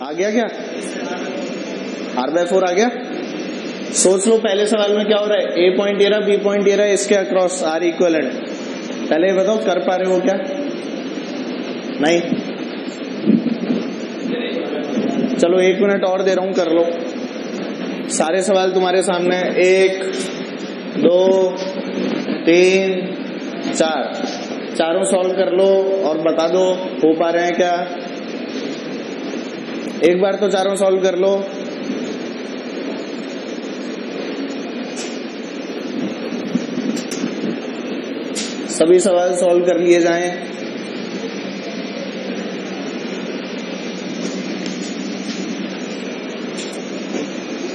आ गया क्या? r/4 आ गया। सोच लो पहले सवाल में क्या हो रहा है, ए पॉइंट ये रहा, बी पॉइंट ये रहा, इसके अक्रॉस आर इक्विवेलेंट। पहले ये बताओ कर पा रहे हो क्या? नहीं? चलो 1 मिनट और दे रहा हूं, कर लो। सारे सवाल तुम्हारे सामने है। 1 2 3 4, चारों सॉल्व कर लो और बता दो हो पा रहे हैं क्या। एक बार तो चारों सॉल्व कर लो। सभी सवाल सॉल्व कर लिए जाएं।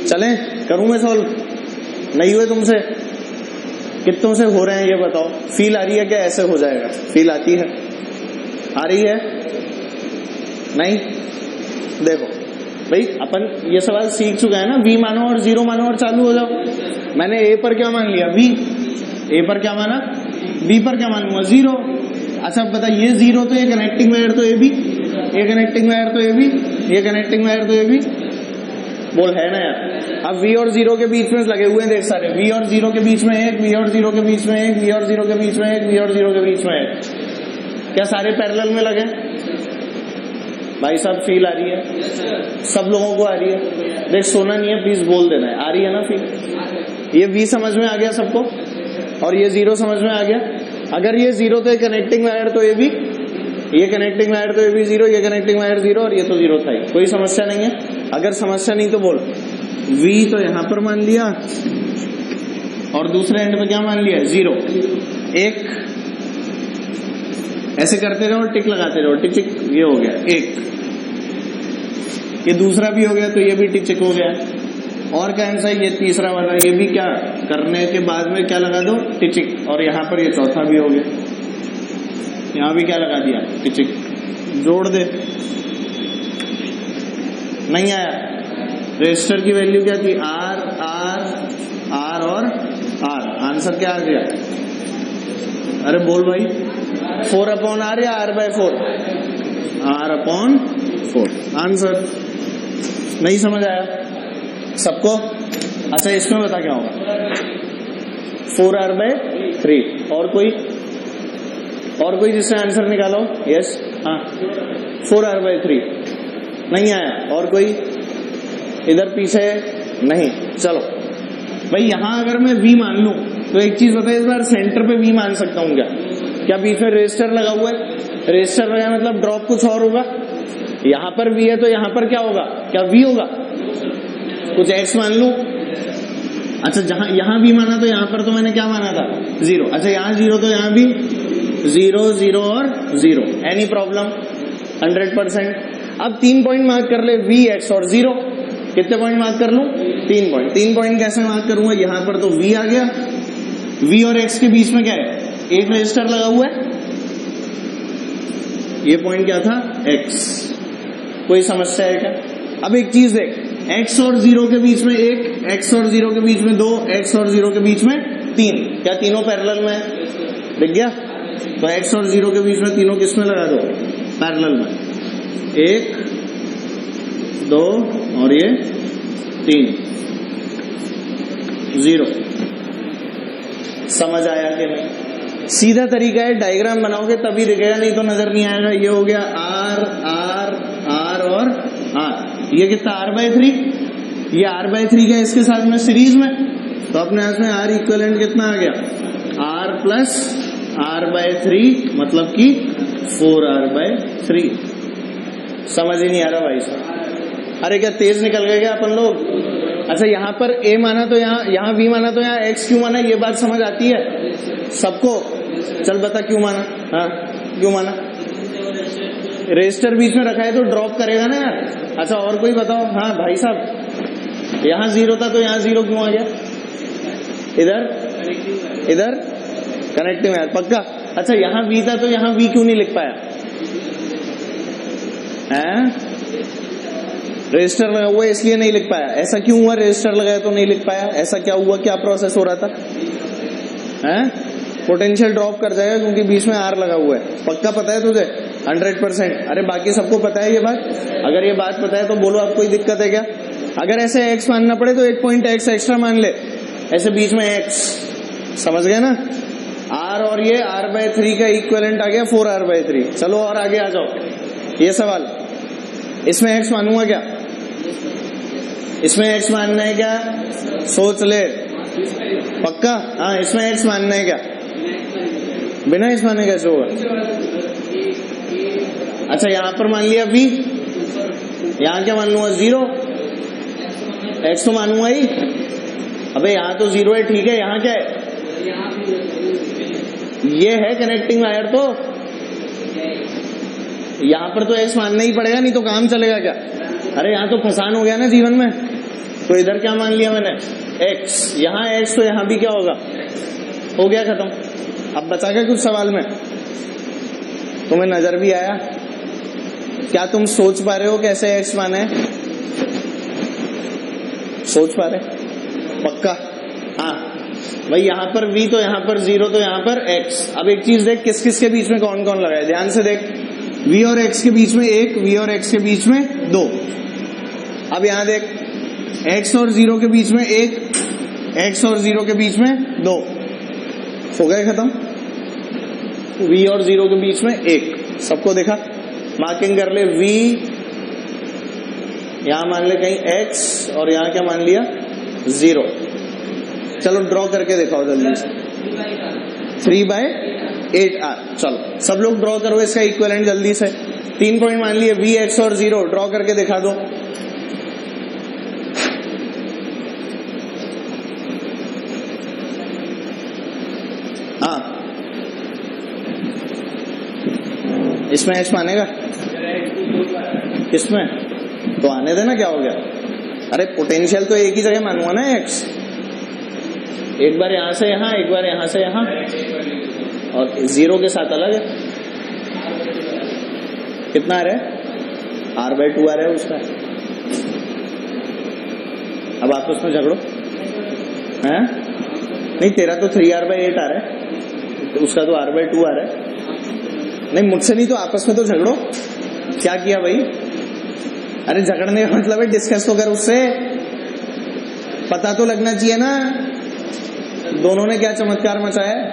चलें, करूं मैं सॉल्व? नहीं हुए तुमसे? कितनों से हो रहे हैं ये बताओ। फील आ रही है क्या ऐसे हो जाएगा? फील आती है? आ रही है? नहीं? देखो भाई, अपन ये सवाल सीख चुके हैं ना, वी मानो और 0 मानो और चालू हो जाओ। मैंने ए पर क्या मान लिया? वी। ए पर क्या माना? बी पर क्या मानूंगा? 0। अच्छा अब बता, ये 0 तो ये कनेक्टिंग वायर तो ए बी, ये कनेक्टिंग वायर तो ए बी, ये कनेक्टिंग वायर तो ए बी। बोल है ना यार। अब v और 0 के बीच में लगे हुए हैं देख सारे, v और 0 के बीच में एक, v और 0 के बीच में एक, v और 0 के बीच में एक, v और 0 के बीच में एक। क्या सारे पैरेलल में लगे? भाई साहब फील आ रही है? सब लोगों को आ रही है? देख सोना नहीं है, प्लीज बोल देना है। आ रही है ना फील? ये v समझ में आ गया सबको और ये 0 समझ में आ गया। अगर ये 0 तो ये कनेक्टिंग वायर तो ये भी, ये कनेक्टिंग वायर तो ये भी 0, ये कनेक्टिंग वायर 0 और ये तो 0 था ही। कोई समस्या नहीं है? अगर समस्या नहीं तो बोल। v तो यहां पर मान लिया और दूसरे एंड पे क्या मान लिया? 0। एक ऐसे करते रहो, टिक लगाते रहो, टिक टिक, ये हो गया एक। ये दूसरा भी हो गया तो ये भी टिक टिक हो गया। और कौन सा? ये तीसरा वाला, ये भी क्या करने के बाद में क्या लगा दो? टिक टिक। और यहाँ पर ये चौथा भी हो गया, यहाँ भी क्या लगा दिया? टिक टिक। जोड़ दे। नहीं आया? रेजिस्टर की वैल्यू क्या थी? आर आर आर और आर। आंसर क्या आ गया? अरे बोल भाई, 4/r या r/4? r/4 answer. नहीं समझ आया सबको? अच्छा इसमें बता क्या होगा? 4r/3। और कोई जिससे आंसर निकालो? यस, हाँ 4r/3। नहीं आया? और कोई इधर पीछे? नहीं। चलो भाई, यहां अगर मैं v मान लूं तो एक चीज बताइए, इस बार सेंटर पे v मान सकता हूं क्या? क्या बीच में रेजिस्टर लगा हुआ है? रेजिस्टर लगा मतलब ड्रॉप कुछ और होगा। यहां पर v है तो यहां पर क्या होगा? क्या v होगा? कुछ x मान लूं। अच्छा जहां यहां v माना तो यहां पर तो मैंने क्या माना था? 0। अच्छा यहां 0 तो यहां भी 0 0 और 0। Any problem? 100%। अब 3 पॉइंट मार्क कर ले, v, x और 0। कितने पॉइंट मार्क कर लूं? 3 पॉइंट। 3 पॉइंट कैसे मार्क करूंगा? यहां पर तो v आ गया, v और x के बीच में क्या है? एक रेजिस्टर लगा हुआ है। ये पॉइंट क्या था? x। कोई समस्या है क्या? अब एक चीज देख, x और 0 के बीच में 1, x और 0 के बीच में 2, x और 0 के बीच में 3। क्या तीनों पैरेलल में है? दिख गया? तो x और 0 के बीच में तीनों किस में लगा दो? पैरेलल में। 1 2 और ये 3, 0। समझ आया कि नहीं? सीधा तरीका है, डायग्राम बनाओगे तभी दिखेगा, नहीं तो नजर नहीं आएगा। ये हो गया r r r और r। ये कितना? r/3। ये r/3 का इसके साथ में सीरीज में, तो अपने हाथ में r इक्विवेलेंट कितना आ गया? r प्लस r/3 मतलब कि 4r/3। समझ ही नहीं आ रहा भाई साहब? अरे क्या तेज निकल गए क्या अपन लोग? अच्छा यहाँ पर a माना तो यहाँ v माना तो यहाँ x क्यों माना? ये बात समझ आती है सबको? चल बता क्यों माना? हाँ क्यों माना? रेजिस्टर बीच में रखा है तो ड्रॉप करेगा ना यार। अच्छा और कोई बताओ? हाँ भाई साहब, यहाँ 0 था तो यहाँ 0 क्यों आ गया? इधर कनेक्टिंग वायर पक्का। अच्छा यहाँ v था तो यहाँ v क्यों नहीं लिख पाया? रजिस्टर लगा हुआ है इसलिए नहीं लिख पाया। ऐसा क्यों हुआ? रजिस्टर लगाया तो नहीं लिख पाया। ऐसा क्या हुआ? क्या प्रोसेस हो रहा था? पोटेंशियल ड्रॉप कर जाएगा क्योंकि बीच में आर लगा हुआ है। पक्का पता है तुझे? 100%। अरे बाकी सबको पता है ये बात? अगर ये बात पता है तो बोलो, अब कोई दिक्कत है क्या? अगर ऐसे x मानना पड़े तो एक पॉइंट x एक्स्ट्रा मान ले, ऐसे बीच में x, समझ गए ना? r और ये r/3 का इक्विवेलेंट आ गया 4r/3। चलो और आगे आ जाओ। ये सवाल, इसमें x मानूंगा क्या? इसमें x मानना है क्या? सोच ले, पक्का? हाँ, इसमें x मानना है क्या? बिना x माने कैसे होगा? अच्छा, यहां पर मान लिया v, यहां क्या मान लूंगा? 0। x तो मानूंगा ही। अबे यहां तो 0 है, ठीक है, यहां क्या है? ये है कनेक्टिंग वायर, तो यहां पर तो x मानना ही पड़ेगा, नहीं तो काम चलेगा क्या? अरे यहां तो फसान हो गया ना जीवन में। तो इधर क्या मान लिया मैंने? x, यहां x, तो यहां भी क्या होगा? हो गया खत्म। अब बचा क्या कुछ सवाल में? तुम्हें नजर भी आया? क्या तुम सोच पा रहे हो कैसे x माने? सोच पा रहे? पक्का? हाँ भाई, यहां पर v तो यहां पर 0, तो यहां पर x। अब एक चीज देख, किस किस के बीच में कौन कौन लगा है, ध्यान से देख। v और x के बीच में 1, v और x के बीच में 2। अब यहां देख, x और 0 के बीच में 1, x और 0 के बीच में 2। हो गए खत्म। v और 0 के बीच में 1, सबको देखा? मार्किंग कर ले। v यहां मान ले कहीं x, और यहां क्या मान लिया? 0। चलो ड्रॉ करके दिखाओ जल्दी से। 3/8r। चलो सब लोग ड्रॉ करो इसका इक्विवेलेंट जल्दी से। 3 पॉइंट मान लिए, v, x और 0, ड्रॉ करके दिखा दो। हाँ, इसमें x मानेगा? किसमें? तो आने देना, क्या हो गया? अरे पोटेंशियल तो एक ही जगह मानूंगा ना x। एक बार यहां से यहां, एक बार यहां से यहां, और 0 के साथ अलग है। कितना आ रहा है? r/2 आ रहा है उसका। अब आप उसमें झगड़ो हैं? नहीं, तेरा तो 3r/8 आ रहा है, तो उसका तो r/2 आ रहा है। नहीं, मुझसे नहीं तो आपस में तो झगड़ो। क्या किया भाई? अरे झगड़ने का मतलब है डिस्कस तो कर उससे, पता तो लगना चाहिए ना दोनों ने क्या चमत्कार मचाया है।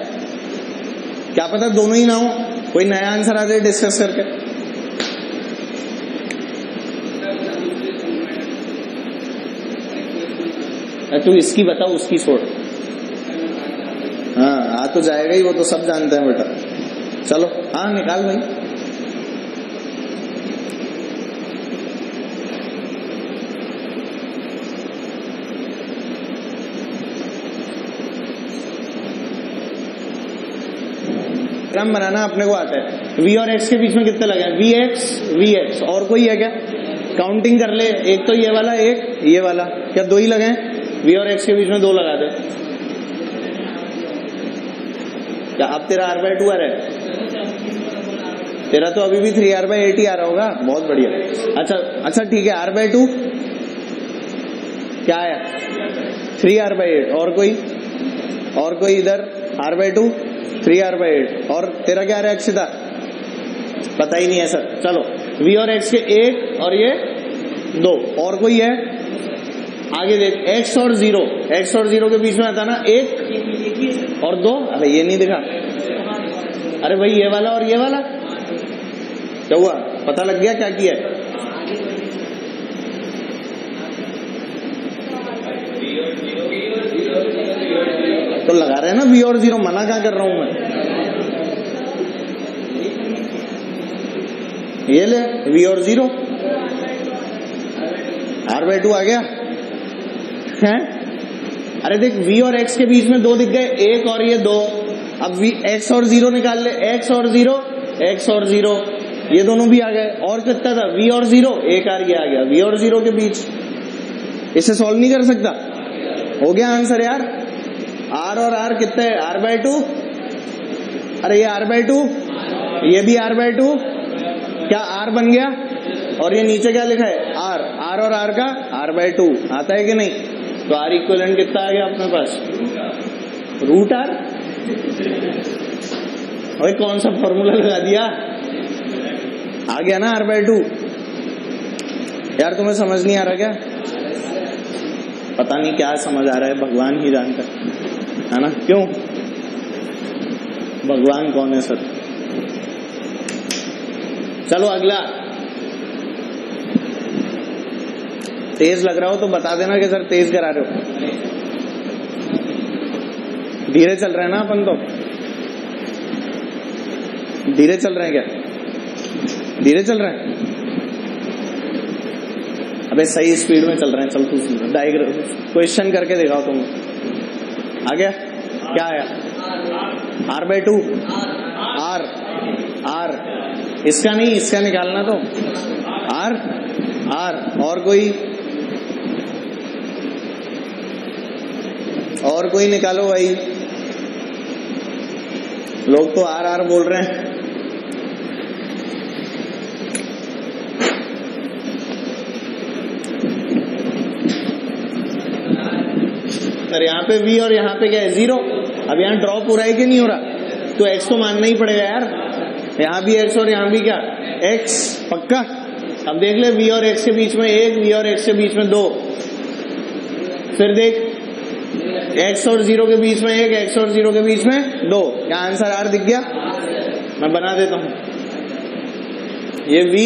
क्या पता दोनों ही ना हो, कोई नया आंसर आ जाए डिस्कस करके। तू इसकी बता, उसकी छोड़। हाँ, आ तो जाएगा ही, वो तो सब जानते हैं बेटा। चलो हाँ, निकाल भाई। क्रम बनाना अपने को आता है। v और x के बीच में कितने लगे हैं? vx, vx, और कोई है क्या? काउंटिंग कर ले। एक तो ये वाला, एक ये वाला, क्या 2 ही लगे हैं? v और x के बीच में 2 लगा दे। क्या अब तेरा r/2 आ रहा है? तेरा तो अभी भी 3r/8 ही आ रहा होगा। बहुत बढ़िया। अच्छा ठीक है, r/2 क्या आया? 3r/8। और कोई इधर r/2 3r/8। और तेरा क्या आ रहा है अक्षिता? पता ही नहीं है सर। चलो v और x के 1 और ये 2, और कोई है? आगे देख, x और 0 के बीच में आता ना 1 और 2। अरे ये नहीं दिखा? अरे भाई ये वाला और ये वाला क्या हुआ? पता लग गया क्या किया है? तो लगा रहे हैं ना v और 0, मना क्या कर रहा हूं मैं? ये ले v और 0, r/2 आ गया है। अरे देख, v और x के बीच में 2 दिख गए, 1 और ये 2। अब x और 0 निकाल ले, x और 0, ये दोनों भी आ गए। और कितना था? v और 0, एक r ये आ गया v और 0 के बीच। इसे सॉल्व नहीं कर सकता? हो गया आंसर यार। r और r कितने है? r/2। अरे ये r/2, ये भी r/2, क्या r बन गया? और ये नीचे क्या लिखा है? r और r का r/2 आता है कि नहीं? तो r इक्विवेलेंट कितना आ गया अपने पास? √r। भाई कौन सा फॉर्मूला लगा दिया? आ गया ना r/2? यार तुम्हें समझ नहीं आ रहा क्या? पता नहीं क्या समझ आ रहा है, भगवान ही जानता है ना? क्यों? भगवान कौन है सर? चलो अगला। तेज लग रहा हो तो बता देना कि सर तेज करा रहे हो। धीरे चल रहे हैं ना अपन तो? धीरे चल रहे हैं क्या? धीरे चल रहे हैं? अबे सही स्पीड में चल रहे हैं। चल तू डायग्राम क्वेश्चन करके दिखाओ तुम। आ गया? क्या आया? r/2 r इसका नहीं, इसका निकालना तो r और कोई निकालो भाई। लोग तो r बोल रहे हैं। और यहाँ पे v और यहाँ पे क्या है? 0। अब यहाँ ड्रॉप हो रहा है कि नहीं हो रहा? तो x तो मानना ही पड़ेगा यार। यहाँ भी x और यहाँ भी क्या? x पक्का। अब देख ले, v और x के बीच में 1, v और x के बीच में 2। फिर देख, x और 0 के बीच में 1, x और 0 के बीच में 2। क्या आंसर r दिख गया? मैं बना देता हूं। ये v,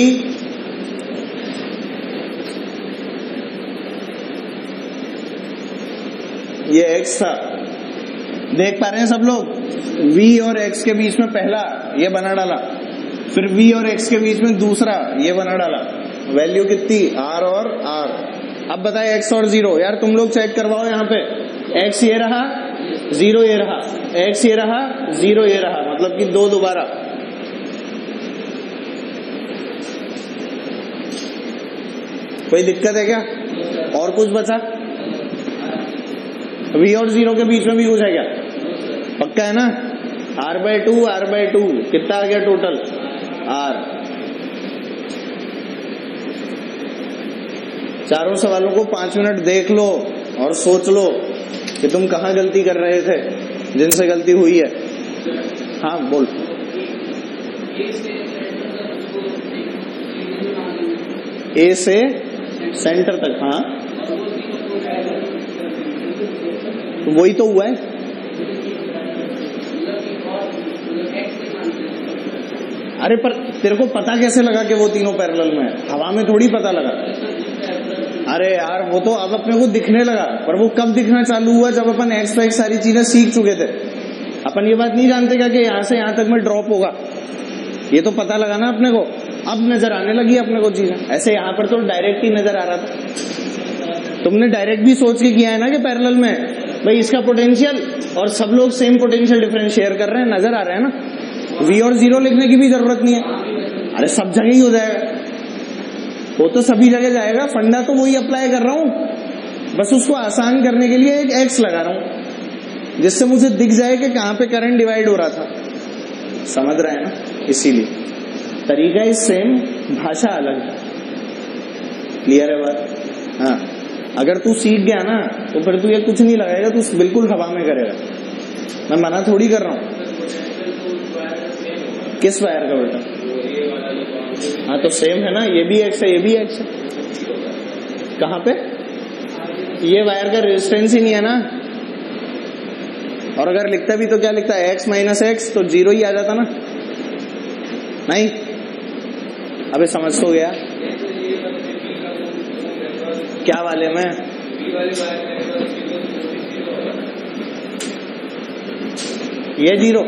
ये x था। देख पा रहे हैं सब लोग? v और x के बीच में पहला ये बना डाला, फिर v और x के बीच में दूसरा ये बना डाला। वैल्यू कितनी? r और r। अब बताए x और 0। यार तुम लोग चेक करवाओ यहाँ पे। x ये रहा, 0 ये रहा, x ये रहा, 0 ये रहा, मतलब कि 2 दोबारा। कोई दिक्कत है क्या? और कुछ बचा? v और 0 के बीच में भी कुछ है क्या? पक्का है ना? r/2 कितना आ गया टोटल? r। चारों सवालों को 5 मिनट देख लो और सोच लो कि तुम कहाँ गलती कर रहे थे, जिनसे गलती हुई है। हाँ बोल। ए से सेंटर तक, हाँ वही तो हुआ है। अरे पर तेरे को पता कैसे लगा कि वो तीनों पैरेलल में है? हवा में थोड़ी पता लगा। अरे यार वो तो अब अपने को दिखने लगा, पर वो कब दिखना चालू हुआ? जब अपन एक्स वाई सारी चीजें सीख चुके थे। अपन ये बात नहीं जानते क्या कि यहाँ से यहाँ तक में ड्रॉप होगा? ये तो पता लगा ना अपने को, अब नजर आने लगी अपने को चीजें। ऐसे यहाँ पर तो डायरेक्ट ही नजर आ रहा था। तुमने डायरेक्ट भी सोच के किया है ना कि पैरेलल में भाई इसका पोटेंशियल, और सब लोग सेम पोटेंशियल डिफरेंस शेयर कर रहे हैं, नजर आ रहा है ना। v और 0 लिखने की भी जरूरत नहीं है। अरे सब जगह ही हो जाएगा, वो तो सभी जगह जाएगा। फंडा तो वही अप्लाई कर रहा हूं, बस उसको आसान करने के लिए एक x लगा रहा हूं, जिससे मुझे दिख जाए कि कहां पे करंट डिवाइड हो रहा था। समझ रहे हैं ना? इसीलिए तरीका इज सेम, भाषा अलग है। क्लियर है बात? हाँ, अगर तू सीख गया ना तो फिर तू ये कुछ नहीं लगाएगा, तू बिल्कुल हवा में करेगा। मैं मना थोड़ी कर रहा हूं। किस वायर का बेटा? हाँ तो सेम है ना, ये भी x है, ये भी x है। कहाँ पे? ये वायर का रेजिस्टेंस ही नहीं है ना। और अगर लिखता भी तो क्या लिखता है? x माइनस x, तो 0 ही आ जाता ना। नहीं? अबे समझ तो गया क्या वाले में? ये 0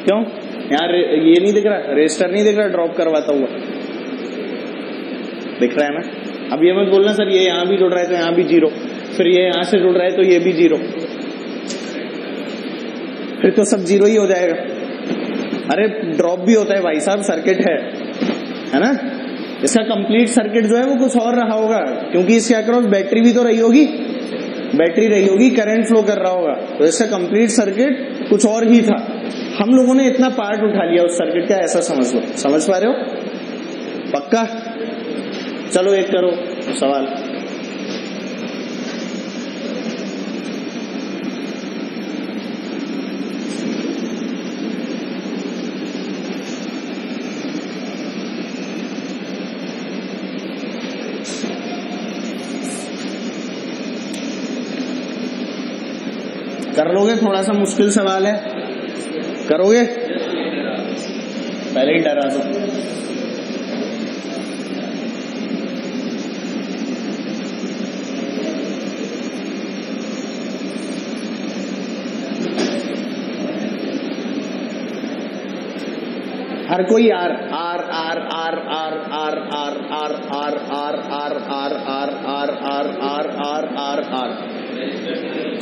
क्यों? यार ये नहीं दिख रहा, रजिस्टर नहीं दिख रहा ड्रॉप करवाता हुआ? दिख रहा है ना? अब ये मत बोलना सर ये यहाँ भी जुड़ रहा है तो यहाँ भी 0, फिर ये यहाँ से जुड़ रहा है तो ये भी 0, फिर तो सब 0 ही हो जाएगा। अरे ड्रॉप भी होता है भाई साहब, सर्किट है ना। इसका कंप्लीट सर्किट जो है वो कुछ और रहा होगा, क्योंकि इसके अक्रॉस बैटरी भी तो रही होगी, करंट फ्लो कर रहा होगा, तो इसका कंप्लीट सर्किट कुछ और ही था। हम लोगों ने इतना पार्ट उठा लिया उस सर्किट का, ऐसा समझ लो। समझ पा रहे हो? पक्का? चलो एक करो सवाल। कर लोगे? थोड़ा सा मुश्किल सवाल है, करोगे? पहले ही डरा दो। हर कोई R R R R R R R R R R R R R R R R R R R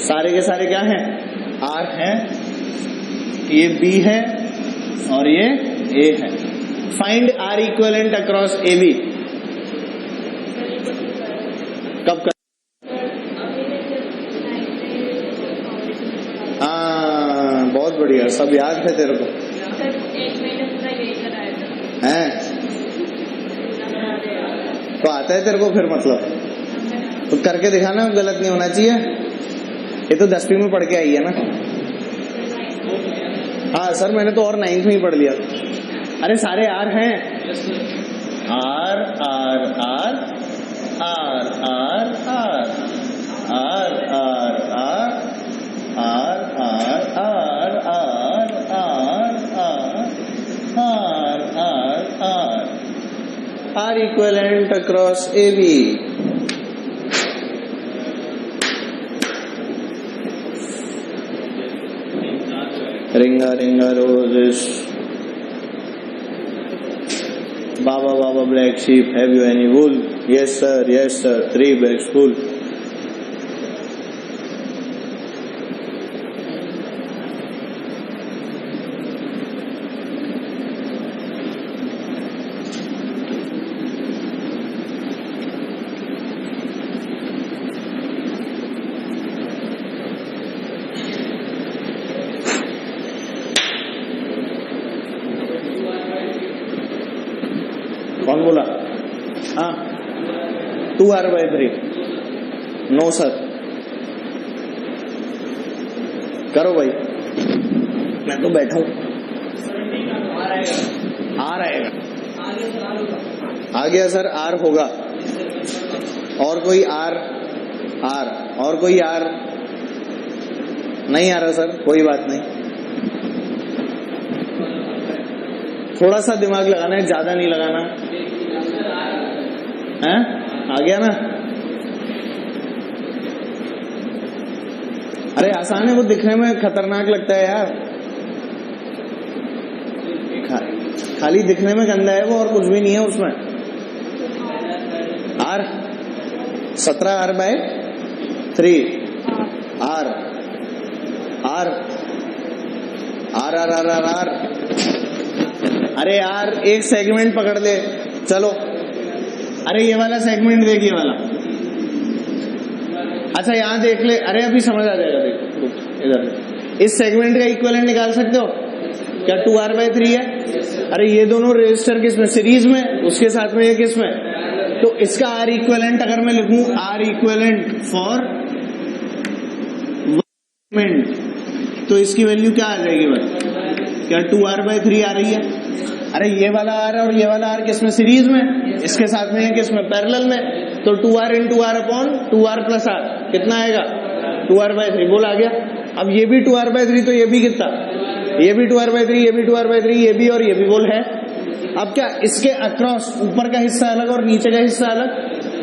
सारे के सारे क्या हैं? आर हैं। ये बी है और ये ए है। Find R equivalent across A B. कब कर? हाँ, बहुत बढ़िया, सब याद है तेरे को है? तो आता है तेरे को फिर, मतलब तो करके दिखाना, गलत नहीं होना चाहिए। ये तो 10वीं में पढ़ के आई है ना? हाँ सर, मैंने तो और 9th में ही पढ़ लिया। अरे सारे आर हैं, R R R R R R R R R R R R R R R R R R equivalent across A B. Ringa ringa roses, Baba Baba black sheep, have you any wool? Yes sir, yes sir, 3 bags full. कौन बोला? हाँ, 2r/3। No sir, करो भाई, मैं तो बैठा हूं। Are आएगा, आ गया सर, आर होगा। और कोई आर? आर और कोई आर नहीं आ रहा सर, कोई बात नहीं, थोड़ा सा दिमाग लगाना है, ज्यादा नहीं लगाना है। आ गया ना? अरे आसान है, वो दिखने में खतरनाक लगता है यार, खाली दिखने में गंदा है वो, और कुछ भी नहीं है उसमें। R 17r/3 R R R R R R R. अरे यार एक सेगमेंट पकड़ ले, चलो। अरे ये वाला सेगमेंट देख, ये वाला, अच्छा यहाँ देख ले। अरे अभी समझ आ जाएगा, देख इधर, इस सेगमेंट का इक्विवेलेंट निकाल सकते हो क्या? 2r/3 है। अरे ये दोनों रजिस्टर किसमें? सीरीज में, उसके साथ में ये किसमें? तो इसका आर इक्विवेलेंट अगर मैं लिखूं, आर इक्विवेलेंट फॉर सेगमेंट, तो इसकी वैल्यू क्या आ जाएगी भाई? क्या 2r/3 आ रही है? अरे ये वाला आर और ये वाला आर किसमें? सीरीज में, इसके साथ में है किसमें? पैरेलल में। तो 2r × r upon 2r + r कितना आएगा? 2r/3। बोल आ गया। अब ये भी 2r/3, तो ये भी कितना? ये भी 2r/3, ये भी 2r/3, ये भी और ये भी। बोल है। अब क्या इसके अक्रॉस ऊपर का हिस्सा अलग और नीचे का हिस्सा अलग?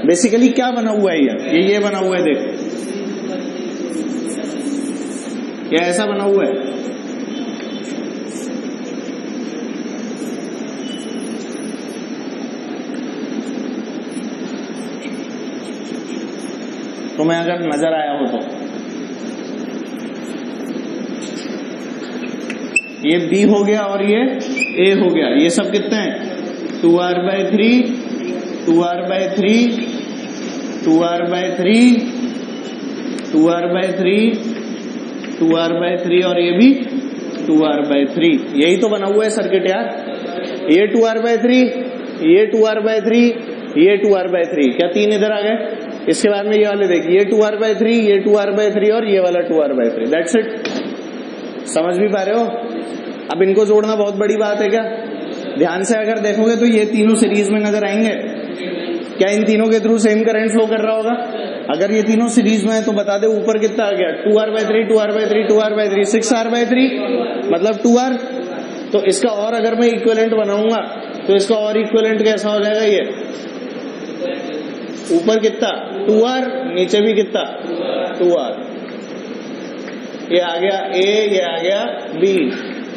बेसिकली क्या बना हुआ है? ये बना हुआ है, देख, ये ऐसा बना हुआ है। तुम्हें अगर नजर आया हो तो ये B हो गया और ये A हो गया। ये सब कितने हैं? 2r/3, 2r/3, 2r/3, 2r/3, 2r/3 और ये भी 2r/3। यही तो बना हुआ है सर्किट यार। ये 2r/3, ये 2r/3, ये 2r/3। क्या 3 इधर आ गए? इसके बाद में ये वाले देखिए, ये 2r/3, ये 2r/3 और ये वाला 2r/3। That's it. समझ भी पा रहे हो? अब इनको जोड़ना बहुत बड़ी बात है क्या? ध्यान से अगर देखोगे तो ये तीनों सीरीज में नजर आएंगे। क्या इन तीनों के थ्रू सेम करंट फ्लो कर रहा होगा? अगर ये तीनों सीरीज में है तो बता दे ऊपर कितना आ गया, 2R/3 2R/3 2R/3 6R/3 मतलब 2R। तो इसका और अगर मैं इक्विवेलेंट बनाऊंगा तो इसका और इक्विवेलेंट कैसा हो जाएगा? ये ऊपर कितना 2R, नीचे भी कितना 2R। ये आ गया A, ये आ गया B।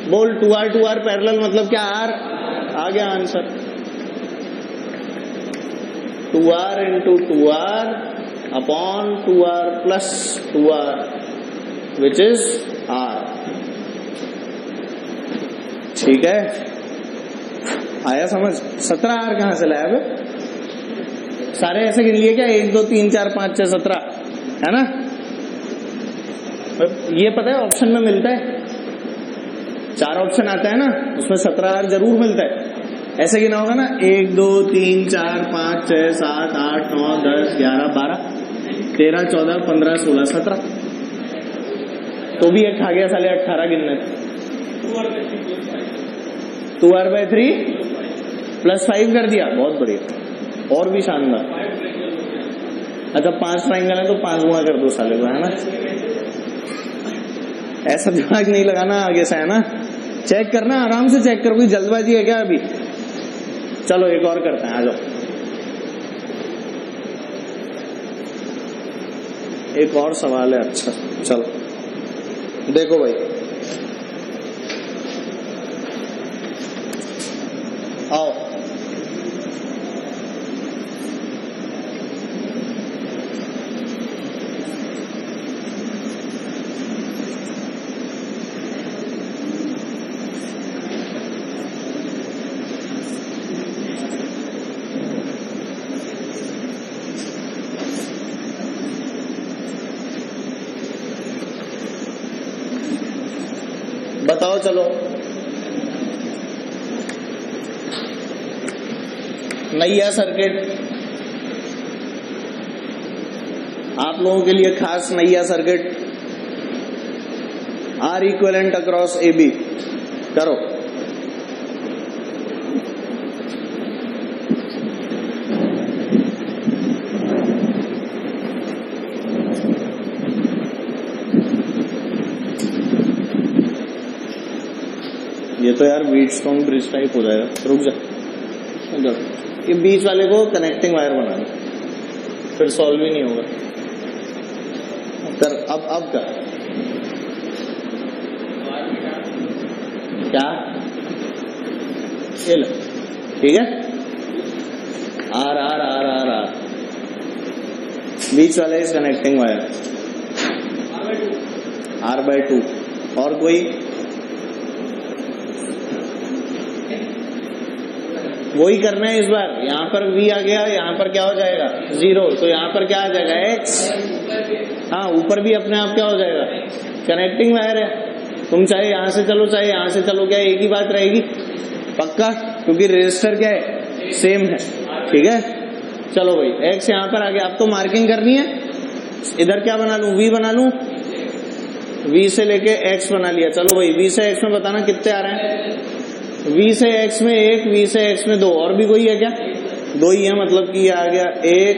बोल 2R 2R पैरेलल मतलब क्या? R आ गया answer. 2R into 2R upon 2R plus 2R which is R। ठीक है, आया समझ? 17R कहां से लाया? सारे ऐसे गिन लिए क्या? 1 2 3 4 5 6 17 है ना? ये पता है ऑप्शन में मिलता है, 4 ऑप्शन आता है ना, उसमें 17R जरूर मिलता है। ऐसे गिना होगा ना 1 2 3 4 5 6 7 8 9 10 11 12 13 14 15 16 17। तो भी एक खा गया साले 18 गिनने। 2R/3 +5 कर दिया, बहुत बढ़िया, और भी शानदार। अच्छा 5 ट्राइंगल है तो 5 गुणा कर दो साले को, है ना? ऐसा दिमाग नहीं लगाना आगे से, है ना? चेक करना, आराम से चेक कर, कोई जल्दबाजी है क्या अभी? चलो एक और करते हैं, आ जाओ। एक और सवाल है। अच्छा चलो देखो भाई, आओ। बताओ चलो, नैया सर्किट, आप लोगों के लिए खास नैया circuit, R equivalent across AB करो। ये तो यार व्हीटस्टोन ब्रिज टाइप हो जाएगा, रुक जा। ये बीच वाले को कनेक्टिंग वायर बना दो, फिर सॉल्व ही नहीं होगा। कर अब कर क्या? ये लो, ठीक है। R R R R R बीच वाले इज कनेक्टिंग वायर R/2। और कोई? वही करना है इस बार। यहाँ पर V आ गया, यहाँ पर क्या हो जाएगा 0, तो यहाँ पर क्या आ जाएगा X। हाँ ऊपर भी अपने आप क्या हो जाएगा, कनेक्टिंग वायर है। तुम चाहे यहाँ से चलो चाहे यहाँ से चलो, क्या एक ही बात रहेगी? पक्का, क्योंकि रजिस्टर क्या है, सेम है। ठीक है चलो भाई, X यहाँ पर आ गया। अब तो मार्किंग करनी है। इधर क्या बना लूं, V बना लूं। V से लेके X बना लिया। चलो भाई V से X में बताना कितने आ रहे हैं। V से X में 1, V से X में 2, और भी कोई है क्या? 2 ही है, मतलब कि ये आ गया 1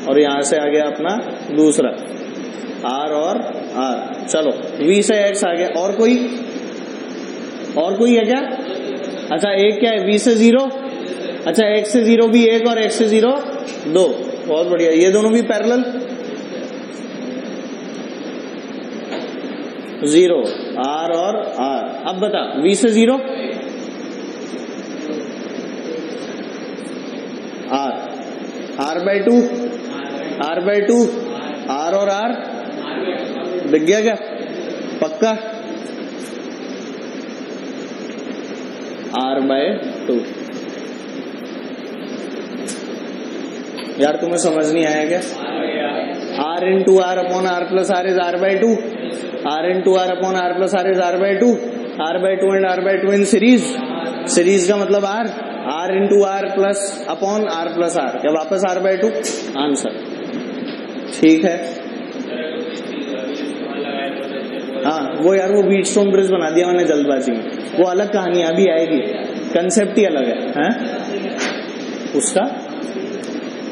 और यहां से आ गया अपना दूसरा R और R। चलो V से X आ गया। और कोई है क्या? अच्छा एक क्या है, V से 0। अच्छा X से 0 भी 1 और X से 0 2, बहुत बढ़िया। ये दोनों भी पैरेलल 0 R और R। अब बता V से 0 R, R/2 R/2 R और R दिख गया क्या? पक्का R/2। यार तुम्हें समझ नहीं आया क्या? R into R upon R plus R is R/2। R into R upon R plus R is R/2। R/2 and R/2 in series। Series का मतलब R। R into R plus upon R plus R, क्या वापस R/2 answer. ठीक है हाँ वो यार वो व्हीटस्टोन ब्रिज बना दिया मैंने जल्दबाजी में, वो अलग कहानी अभी आएगी, कंसेप्ट ही अलग है, हैं? उसका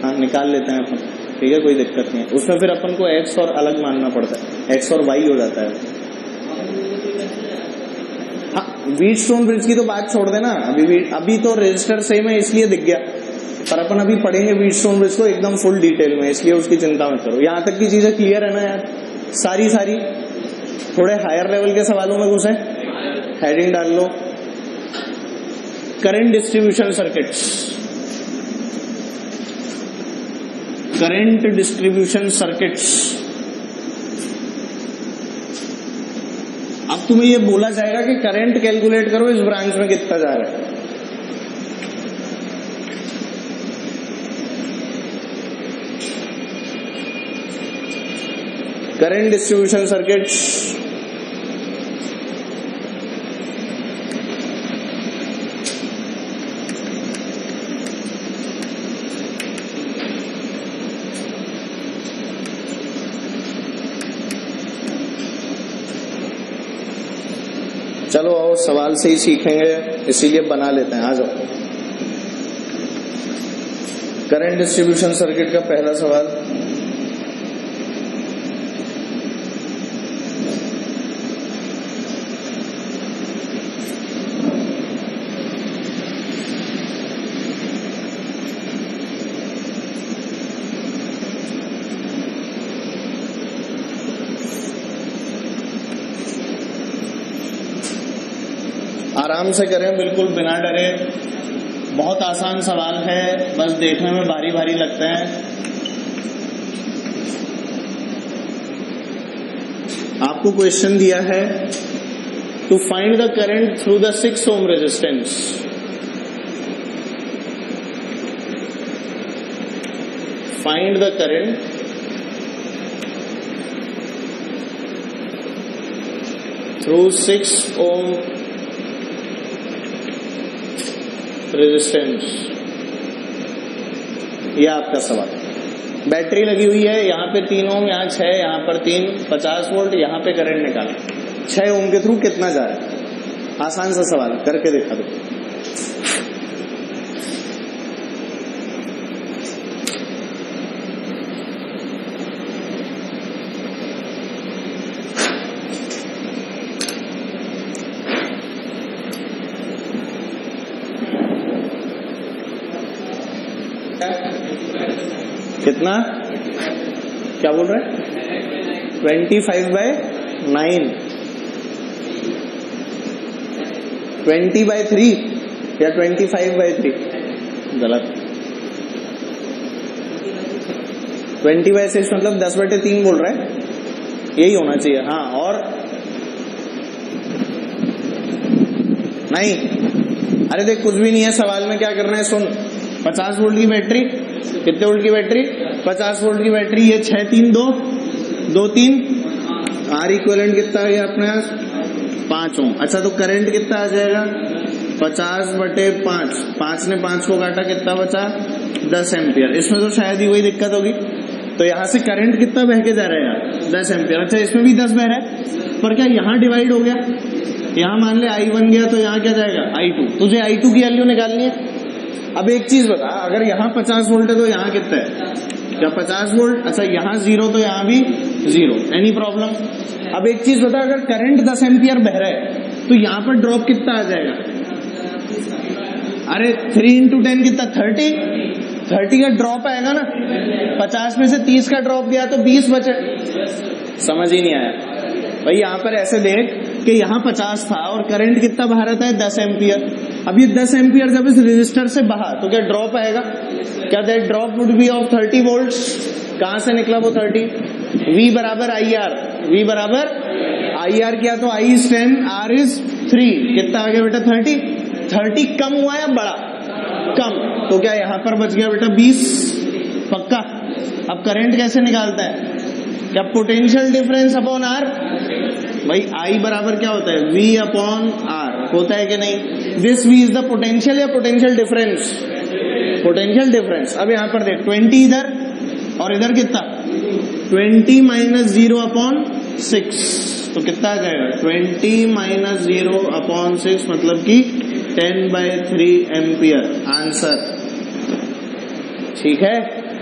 हाँ निकाल लेते हैं अपन, ठीक है, कोई दिक्कत नहीं है उसमें। फिर अपन को एक्स और अलग मानना पड़ता है, एक्स और वाई हो जाता है। हाँ व्हीटस्टोन ब्रिज की तो बात छोड़ देना, अभी तो रजिस्टर सेम है इसलिए दिख गया, पर अपन अभी पढ़ेंगे व्हीटस्टोन ब्रिज को एकदम फुल डिटेल में, इसलिए उसकी चिंता मत करो। यहां तक की चीजें क्लियर है ना यार, सारी थोड़े हायर लेवल के सवालों में घुसे, हेडिंग डाल लो, current distribution circuits, current distribution circuits. अब तुम्हें ये बोला जाएगा कि करंट कैलकुलेट करो इस ब्रांच में कितना जा रहा है। करंट डिस्ट्रीब्यूशन सर्किट्स, चलो और सवाल से ही सीखेंगे, इसीलिए बना लेते हैं, आ जाओ। करंट डिस्ट्रीब्यूशन सर्किट का पहला सवाल, आराम से करें, बिल्कुल बिना डरे। बहुत आसान सवाल है, बस देखने में भारी भारी लगते हैं। आपको क्वेश्चन दिया है to find the current through the 6 ohm resistance. Find the current through 6 ohm resistance, ये आपका सवाल। बैटरी लगी हुई है, यहाँ पे 3 ओम, यहाँ 6, यहाँ पर 3, 50 वोल्ट, यहाँ पे करंट निकाला। 6 ओम के थ्रू कितना जा रहा है? आसान सा सवाल, करके दिखा दो। कितना, क्या बोल रहे हैं? 25/9, 20/3 या 25/3? गलत। 20/6 मतलब 10/3 बोल रहे हैं, यही होना चाहिए। हाँ, और नहीं, अरे देख कुछ भी नहीं है सवाल में, क्या करना है सुन। 50 वोल्ट की बैटरी, कितने वोल्ट की बैटरी? 50 वोल्ट की बैटरी, ये 6 3 2 2 3, आर इक्विवेलेंट कितना है अपने पास? 5 ओम। अच्छा तो करंट कितना आ जाएगा? 50/5, 5 ने 5 को काटा, कितना बचा? 10 एम्पियर। इसमें तो शायद ही वही दिक्कत होगी। तो यहाँ से करंट कितना बह के जा रहा है यार? 10 एम्पियर। अच्छा इसमें भी 10 बह रहा है, पर क्या यहाँ डिवाइड हो गया? यहाँ मान ले I1 गया, तो यहाँ क्या जाएगा? I2। तुझे I2 की वैल्यू निकालनी है। अब एक चीज बता, अगर यहाँ 50 वोल्ट है तो यहाँ कितना है? क्या 50 वोल्ट? अच्छा यहाँ 0 तो यहाँ भी 0, एनी प्रॉब्लम? अब एक चीज बता, अगर करंट 10 एम्पियर बह रहा है तो यहाँ पर ड्रॉप कितना आ जाएगा? अरे 3 × 10 कितना? 30 का ड्रॉप आएगा ना। 50 में से 30 का ड्रॉप दिया तो 20 बचे। समझ ही नहीं आया भाई। यहाँ पर ऐसे देख कि यहाँ 50 था और करंट कितना बहा रहा है? 10 एम्पियर। अब ये 10 एम्पियर जब इस रेजिस्टर से बहा तो क्या ड्रॉप आएगा? क्या that drop would be of 30 volts. कहां से निकला वो 30? V बराबर IR, V बराबर IR किया तो I is 10, R is 3, कितना आ गया बेटा? 30 कम हुआ या बड़ा? कम। तो क्या यहाँ पर बच गया बेटा 20? पक्का। अब करंट कैसे निकालता है? क्या पोटेंशियल डिफरेंस अपॉन R? भाई I बराबर क्या होता है? V अपॉन R होता है कि नहीं? This V is the potential या पोटेंशियल डिफरेंस? Potential difference. अब यहाँ पर देख 20 इधर और इधर कितना? 20 - 0 अपॉन 6, तो कितना आ जाएगा? 20 - 0 अपॉन 6 मतलब कि 10/3 एम्पियर। आंसर ठीक है।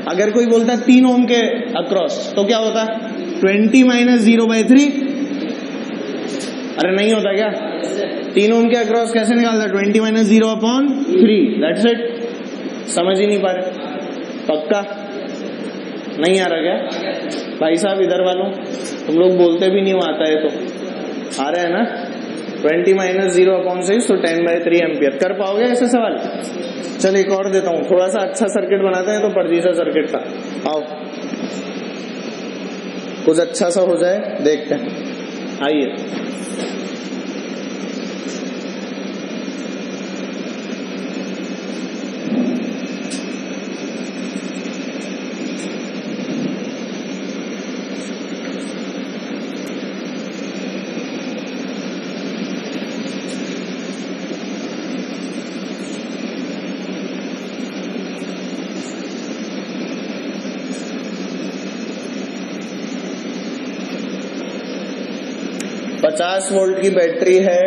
अगर कोई बोलता है 3 ओम के अक्रॉस तो क्या होता है? 20 माइनस 0/3। अरे नहीं होता क्या? 3 ओम के अक्रॉस कैसे निकालता? 20 माइनस 0/3। That's it. समझ ही नहीं पा रहे? पक्का नहीं आ रहा क्या भाई साहब? इधर वालों तुम लोग बोलते भी नहीं हो आता है तो आ रहा है ना? 20 माइनस 0/6 तो 10/3 एम्पियर। कर पाओगे ऐसे सवाल? चल एक और देता हूं, थोड़ा सा अच्छा सर्किट बनाते हैं तो पर्जीसा सर्किट का। आओ कुछ अच्छा सा हो जाए, देखते हैं। आइए ₹50 वोल्ट की बैटरी है,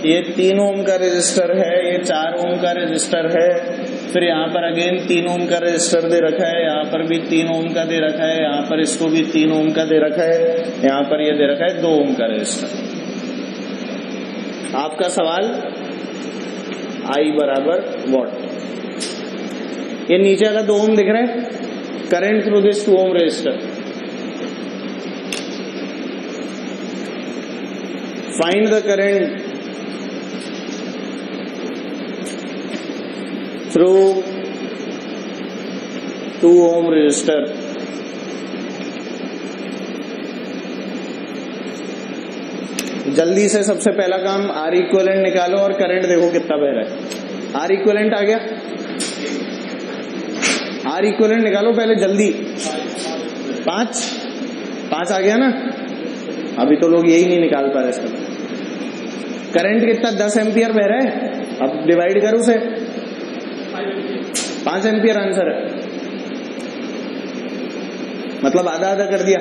ये 3 ओम का रेजिस्टर है, ये 4 ओम का रेजिस्टर है, फिर यहाँ पर अगेन 3 ओम का रेजिस्टर दे रखा है, यहाँ पर भी 3 ओम का दे रखा है, यहाँ पर इसको भी 3 ओम का दे रखा है, यहाँ पर ये दे रखा है 2 ओम का रेजिस्टर। आपका सवाल I बराबर वॉट। ये नीचे वाला 2 ओम दिख रहा है, current through this 2 ohm resistor. Find the current through 2 ohm resistor। जल्दी से सबसे पहला काम R इक्विवेलेंट निकालो और करंट देखो कितना बह रहा है। R इक्विवेलेंट आ गया? R इक्विवेलेंट निकालो पहले जल्दी। 5 आ गया ना? अभी तो लोग यही नहीं निकाल पा रहे इसका। करंट कितना? 10 एम्पियर बह रहा है। अब डिवाइड करो उसे, 5 एम्पियर आंसर है, मतलब आधा आधा कर दिया।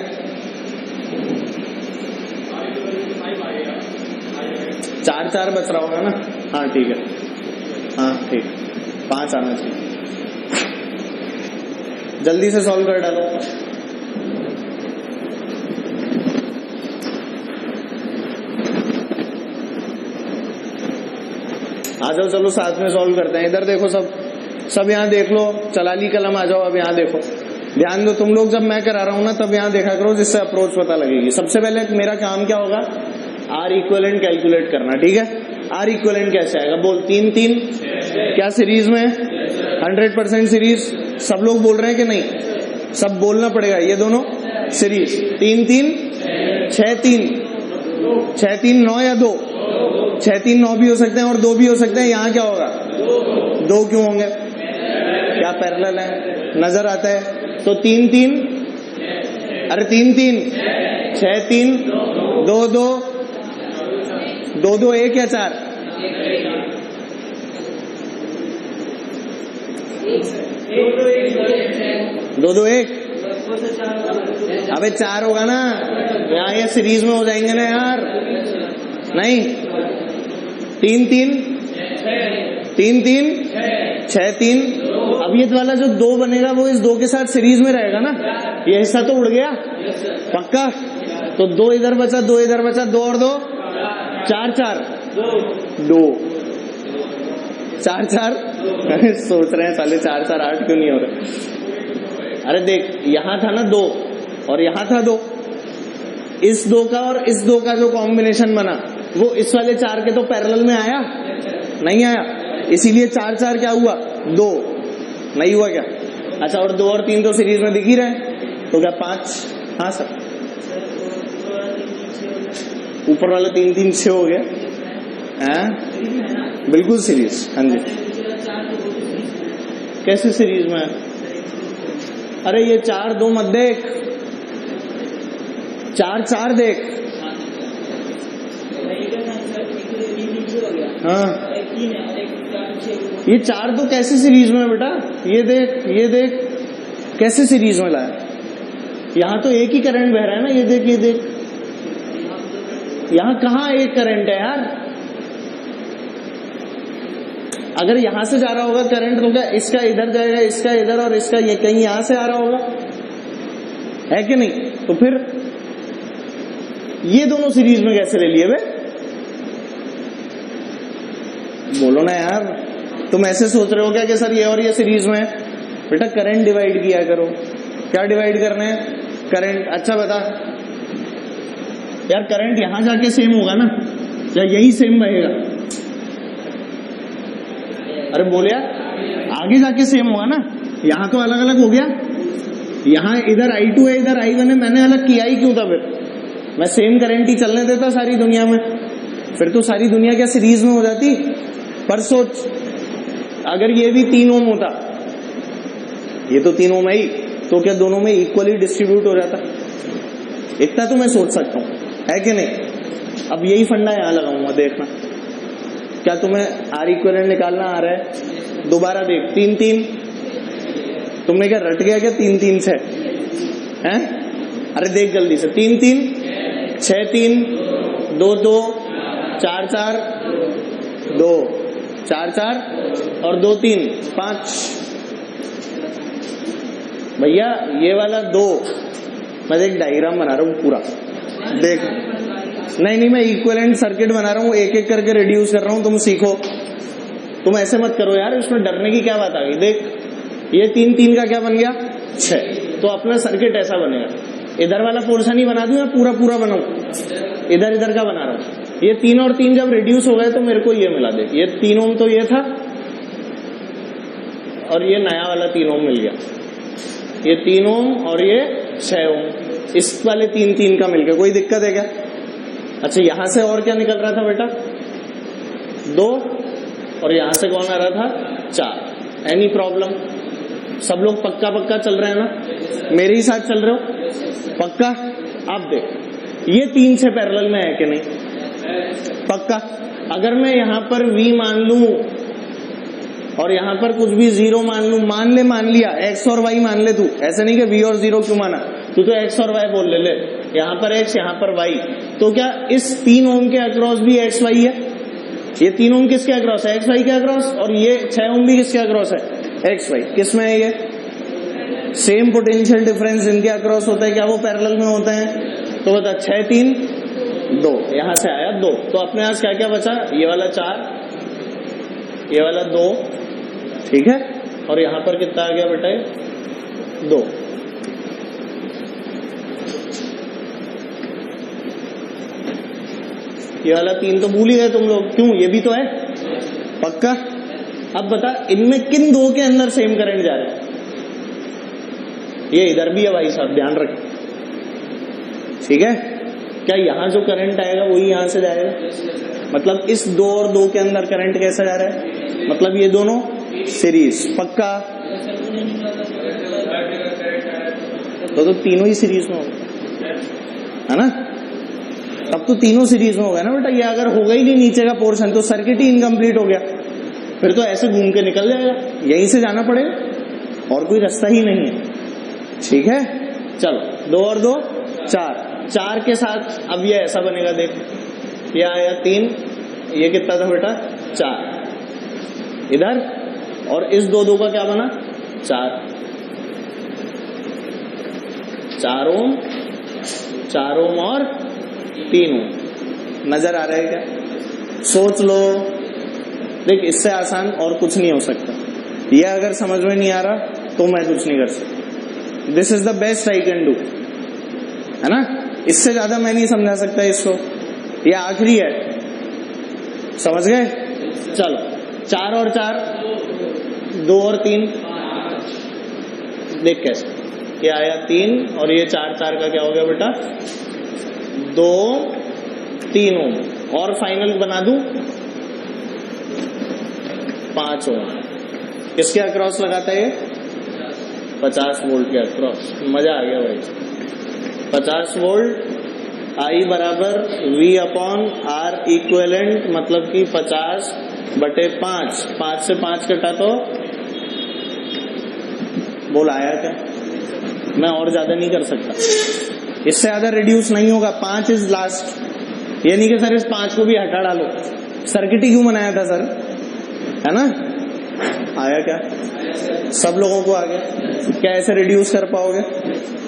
4 बच रहा होगा ना? हाँ ठीक है, हाँ ठीक, 5 आना चाहिए। जल्दी से सॉल्व कर डालो। आ जाओ, चलो साथ में सॉल्व करते हैं। इधर देखो, सब यहाँ देख लो, चलाली कलम आ जाओ। अब यहाँ देखो, ध्यान दो तुम लोग, जब मैं करा रहा हूं ना तब यहाँ देखा करो, जिससे अप्रोच पता लगेगी। सबसे पहले मेरा काम क्या होगा? R इक्विवेलेंट कैलकुलेट करना, ठीक है? R इक्विवेलेंट कैसे आएगा? बोल। 3 क्या सीरीज में? 100% सीरीज। सब लोग बोल रहे हैं कि नहीं? सब बोलना पड़ेगा। ये दोनों सीरीज। 3 6 3 9 या 2? 6 3 9 भी हो सकते हैं और 2 भी हो सकते हैं। यहाँ क्या होगा? 2 क्यों होंगे? क्या पैरेलल है? नजर आता है तो 3 अरे 3 6 3 2 2 1 या 4? 2 1। अबे 4 होगा ना यहाँ, ये सीरीज में हो जाएंगे ना यार। नहीं, 3 6 3। अब ये वाला जो 2 बनेगा वो इस 2 के साथ सीरीज में रहेगा ना। ये हिस्सा तो उड़ गया पक्का। तो 2 इधर बचा, 2 इधर बचा, 2 और 2 4 2 4 सोच रहे हैं साले 4 8 क्यों नहीं हो रहे? अरे देख, यहां था ना 2 और यहां था 2। इस 2 का और इस 2 का जो कॉम्बिनेशन बना वो इस वाले 4 के तो पैरेलल में आया नहीं आया, इसीलिए 4 क्या हुआ? 2 नहीं हुआ क्या? अच्छा, और 2 और 3 तो सीरीज में दिख ही रहे, तो क्या 5? हाँ सर, ऊपर वाला 3 6 हो गया। बिल्कुल सीरीज। हाँ जी, कैसे सीरीज में? अरे ये 4 2 मत देख, 4 देख। हाँ, ये 4 तो कैसे सीरीज में है बेटा? ये देख कैसे सीरीज में लाया। यहाँ तो एक ही करंट बह रहा है ना। ये देख यहाँ कहाँ एक करंट है यार? अगर यहां से जा रहा होगा करंट तो क्या इसका इधर जाएगा, इसका इधर, और इसका ये कहीं यहां से आ रहा होगा, है कि नहीं? तो फिर ये दोनों सीरीज में कैसे ले लिए वे? बोलो ना यार, तुम ऐसे सोच रहे हो क्या कि सर ये और ये सीरीज में है? बेटा करंट डिवाइड किया करो। क्या डिवाइड करना है? करंट। अच्छा बता यार, करंट यहां जाके सेम होगा ना या यही सेम रहेगा? अरे बोल यार, आगे जाके सेम होगा ना। यहां तो अलग अलग हो गया, यहां इधर I2 है इधर I1 है, मैंने अलग किया ही क्यों था? फिर मैं सेम करंट ही चलने देता सारी दुनिया में, फिर तो सारी दुनिया क्या सीरीज में हो जाती? पर सोच, अगर ये भी 3 ओम होता, ये तो 3 ओम है ही, तो क्या दोनों में इक्वली डिस्ट्रीब्यूट हो जाता? इतना तो मैं सोच सकता हूं, है कि नहीं? अब यही फंडा यहां लगाऊंगा, देखना। क्या तुम्हें आर इक्विवेलेंट निकालना आ रहा है? दोबारा देख, 3 3, तुमने क्या रट गया क्या? 3 3 6 हैं? अरे देख जल्दी से, 3 3 6 3 2 2 4 4 2 4 4 और 2 3 5। भैया ये वाला 2, मैं देख डायग्राम बना रहा हूं पूरा, देख। नहीं मैं इक्विवेलेंट सर्किट बना रहा हूं, एक एक करके रिड्यूस कर रहा हूं, तुम सीखो। तुम ऐसे मत करो यार, इसमें डरने की क्या बात आ गई? देख, ये 3 3 का क्या बन गया? 6। तो अपना सर्किट ऐसा बनेगा। इधर वाला पोर्शन ही बना दूं या पूरा पूरा बनाऊं? इधर इधर का बना रहा हूं। ये 3 और 3 जब रिड्यूस हो गए तो मेरे को ये मिला। देख, ये 3 ओम तो ये था, और ये नया वाला 3 ओम मिल गया। ये 3 ओम और ये 6 ओम, इस वाले 3 3 का मिल गया। कोई दिक्कत है क्या? अच्छा, यहां से और क्या निकल रहा था बेटा? 2, और यहां से कौन आ रहा था? 4। Any problem? सब लोग पक्का पक्का चल रहे हैं ना? मेरे ही साथ चल रहे हो पक्का? आप देख, ये 3 से पैरेलल में है कि नहीं? पक्का। अगर मैं यहां पर V मान लूं और यहां पर कुछ भी 0 मान लूं, मान लिया, X और Y मान ले। तू ऐसे नहीं कि V और 0 क्यों माना, तू तो X और Y बोल ले। यहां पर X, यहां पर Y, तो क्या इस 3 ओम के अक्रॉस भी X Y है? ये 3 ओम किसके अक्रॉस है? X Y के अक्रॉस। और ये 6 ओम भी किसके अक्रॉस है? X Y। किस में है ये? सेम पोटेंशियल डिफरेंस इनके अक्रॉस होता है, क्या वो पैरेलल में होते हैं? तो बता, 6 3 2, यहां से आया 2, तो अपने पास क्या क्या बचा? ये वाला 4, ये वाला 2, ठीक है, और यहां पर कितना आ गया बेटा? 2। ये वाला 3 तो भूल ही गए तुम लोग, क्यों? ये भी तो है पक्का। अब बता, इनमें किन 2 के अंदर सेम करंट जा रहा है? ये इधर भी है भाई साहब, ध्यान रख, ठीक है? क्या यहां जो करंट आएगा वही यहां से जाएगा? मतलब इस 2 और 2 के अंदर करंट कैसा जा रहा है? मतलब ये दोनों सीरीज, पक्का। तो तीनों ही सीरीज में होगा, है ना? तब तो तीनों सीरीज में होगा ना बेटा। ये अगर होगा ही नहीं नीचे का पोर्शन तो सर्किट ही इनकम्प्लीट हो गया, फिर तो ऐसे घूम के निकल जाएगा, यहीं से जाना पड़ेगा, और कोई रास्ता ही नहीं है, ठीक है? चलो, 2 और 2 4, 4 के साथ अब ये ऐसा बनेगा। देख, ये आया 3, ये कितना था बेटा? 4 इधर, और इस 2 2 का क्या बना? 4 ओम, 4 ओम और 3 ओम। नजर आ रहा है क्या? सोच लो। देख, इससे आसान और कुछ नहीं हो सकता। ये अगर समझ में नहीं आ रहा तो मैं कुछ नहीं कर सकता। This is the best I can do, है ना? इससे ज्यादा मैं नहीं समझा सकता इसको, ये आखिरी है, समझ गए? चलो, 4 और 4, 2 और 3, देख कैसे ये आया 3, और ये 4 4 का क्या हो गया बेटा? 2 3 ओम, और फाइनल बना दूं 5 ओम। किसके अक्रॉस लगाता है ये? 50 वोल्ट के अक्रॉस। मजा आ गया भाई। 50 वोल्ट, I बराबर V अपॉन R इक्विवेलेंट, मतलब कि 50/5। 5 से 5 कटा तो बोल आया क्या? मैं और ज्यादा नहीं कर सकता, इससे ज्यादा रिड्यूस नहीं होगा। 5 इज लास्ट। ये नहीं कि सर इस 5 को भी हटा डालो, सर्किट ही क्यों बनाया था सर, है ना? आया क्या? सब लोगों को आ गया क्या? ऐसे रिड्यूस कर पाओगे?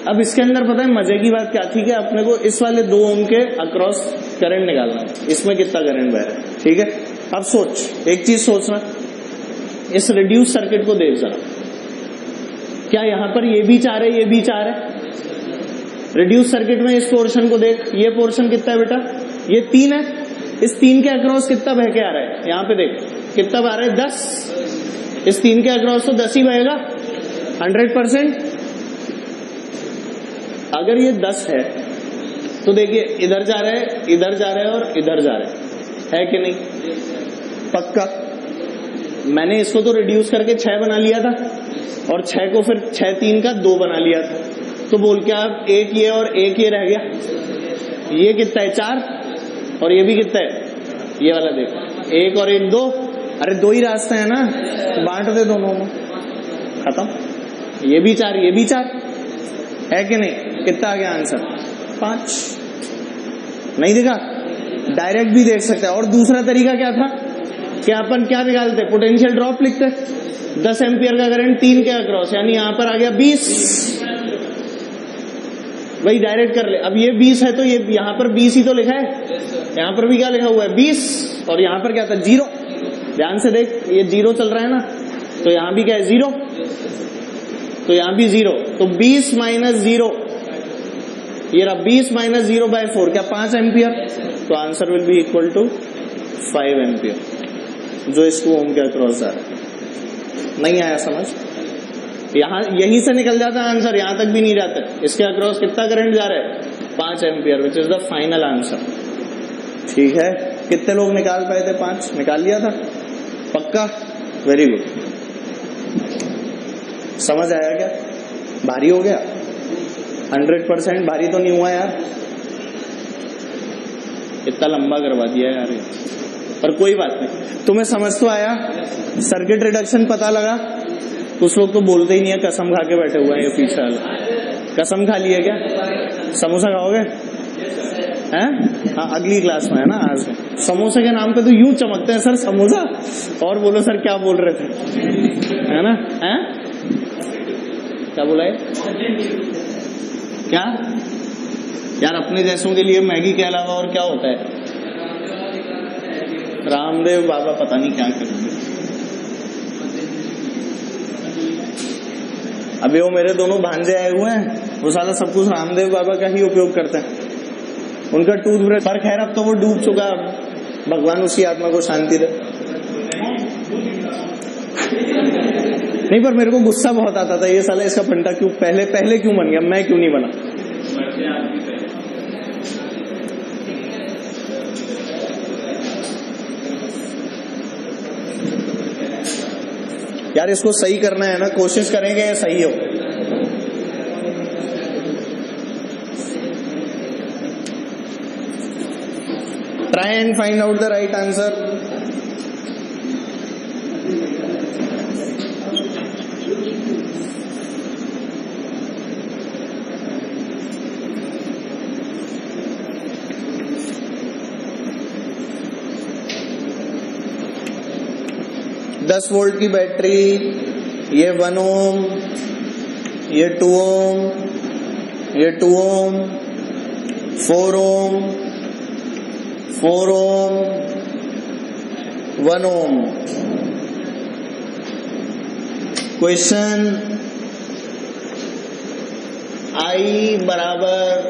अब इसके अंदर पता है मजे की बात क्या थी कि अपने को इस वाले 2 ओम के अक्रॉस करंट निकालना है, इसमें कितना करंट बह रहा है, ठीक है। अब सोच, एक चीज सोचना, इस रिड्यूस सर्किट को देख जरा, क्या यहां पर ये भी 4 है, ये भी 4 है? रिड्यूस सर्किट में इस पोर्शन को देख, ये पोर्शन कितना है बेटा? ये 3 है। इस 3 के अक्रॉस कितना बह के आ रहा है? यहां पे देख कितना बह रहा है, 10। इस 3 के अक्रॉस तो 10 ही बहेगा 100%। अगर ये 10 है तो देखिए इधर जा रहा है, इधर जा रहा है और इधर जा रहा है कि नहीं? पक्का। मैंने इसको तो रिड्यूस करके 6 बना लिया था और 6 को फिर 6 3 का 2 बना लिया था, तो बोल क्या अब एक ये और एक ये रह गया। ये कितना है? 4। और ये भी कितना है? ये वाला देखो, 1 और 1 2। अरे 2 ही रास्ता है ना, बांट दे दोनों में, खत्म। ये भी 4, ये भी 4 है कि नहीं? कितना आ गया आंसर? 5। नहीं दिखा? डायरेक्ट भी देख सकते हैं। और दूसरा तरीका क्या था कि अपन क्या निकालते? पोटेंशियल ड्रॉप लिखते। 10 एम्पियर का करंट 3 के अक्रॉस, यानी यहां पर आ गया 20। वही डायरेक्ट कर ले। अब ये 20 है तो ये यहां पर 20 ही तो लिखा है, यहां पर भी क्या लिखा हुआ है? 20। और यहां पर क्या था? 0। ध्यान से देख, ये 0 चल रहा है ना, तो यहां भी क्या है? 0। तो यहां भी 0, तो 20 माइनस 0, ये रहा 20 माइनस 0/4, क्या 5 एम्पियर? तो answer will be equal to 5 ampere, जो इस 2 ओम के अक्रॉस जा रहा है। नहीं आया समझ? यहां यहीं से निकल जाता आंसर, यहां तक भी नहीं जाता। इसके अक्रॉस कितना करंट जा रहा है? 5 ampere, which is the final answer. ठीक है, कितने लोग निकाल पाए थे? 5 निकाल लिया था? पक्का? Very good. समझ आया क्या? भारी हो गया? 100% भारी तो नहीं हुआ यार, इतना लंबा करवा दिया यार, पर कोई बात नहीं, तुम्हें समझ तो आया। सर्किट रिडक्शन पता लगा। कुछ लोग तो बोलते ही नहीं है, कसम खा के बैठे हुए हैं ये पीछे वाले। कसम खा ली है क्या? समोसा खाओगे? हैं? हाँ, अगली क्लास में है ना आज। समोसे के नाम पे तो यूं चमकते हैं सर, समोसा। और बोलो सर क्या बोल रहे थे, है ना? हैं? क्या बोला है? क्या यार, अपने जैसों के लिए मैगी के अलावा और क्या होता है? रामदेव बाबा पता नहीं क्या करेंगे। अभी वो मेरे दोनों भांजे आए हुए हैं, वो साला सब कुछ रामदेव बाबा का ही उपयोग करते हैं। उनका टूथब्रश पर खैर अब तो वो डूब चुका, भगवान उसकी आत्मा को शांति दे। नहीं, पर मेरे को गुस्सा बहुत आता था, ये साला इसका फंटा क्यों पहले क्यों बन गया, मैं क्यों नहीं बना? यार इसको सही करना है ना, कोशिश करेंगे ये सही हो। Try and find out the right answer. दस वोल्ट की बैटरी, ये 1 ओम, ये 2 ओम, ये 2 ओम, 4 ओम, 4 ओम, 1 ओम। क्वेश्चन आई बराबर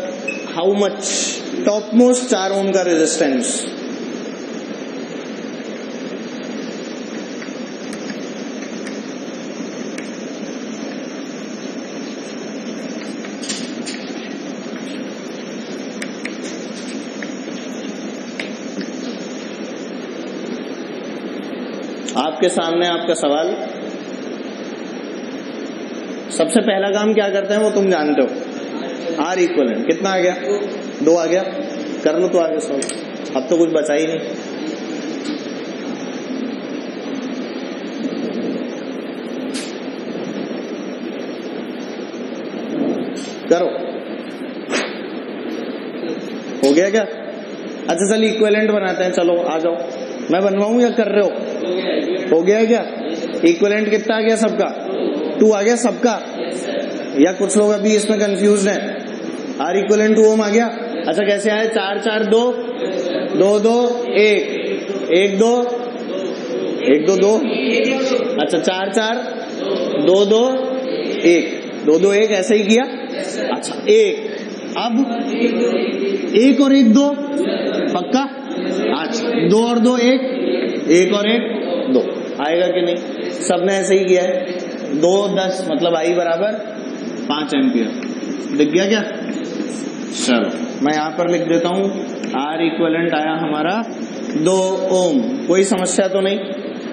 हाउ मच? टॉप मोस्ट 4 ओम का रेजिस्टेंस। आपके सामने आपका सवाल। सबसे पहला काम क्या करते हैं वो तुम जानते हो। आर इक्वलेंट कितना आ गया? 2 आ गया। कर लो तो आगे सॉल्व, अब तो कुछ बचा ही नहीं। करो, हो गया क्या? अच्छा चलिए इक्विवेलेंट बनाते हैं, चलो आ जाओ। मैं बनवाऊं या कर रहे हो? हो गया है क्या? इक्विवेलेंट कितना आ गया सबका? 2 आ गया सबका, या कुछ लोग अभी इसमें कंफ्यूज हैं? R इक्विवेलेंट टू ओम आ गया। अच्छा कैसे आए? 4 4 2 2 2 1 1 2 1 2 2, अच्छा 4 4 2 2 1 2 2 1 ऐसे ही किया। अच्छा 1, अब 1 और 1 2 पक्का। अच्छा 2 और 2 1, 1 और 1 2 आएगा कि नहीं? सबने ऐसे ही किया है। 2 10 मतलब आई बराबर 5 एम्पियर। दिख गया क्या? चलो मैं यहां पर लिख देता हूं R इक्विवेलेंट आया हमारा 2 ओम। कोई समस्या तो नहीं?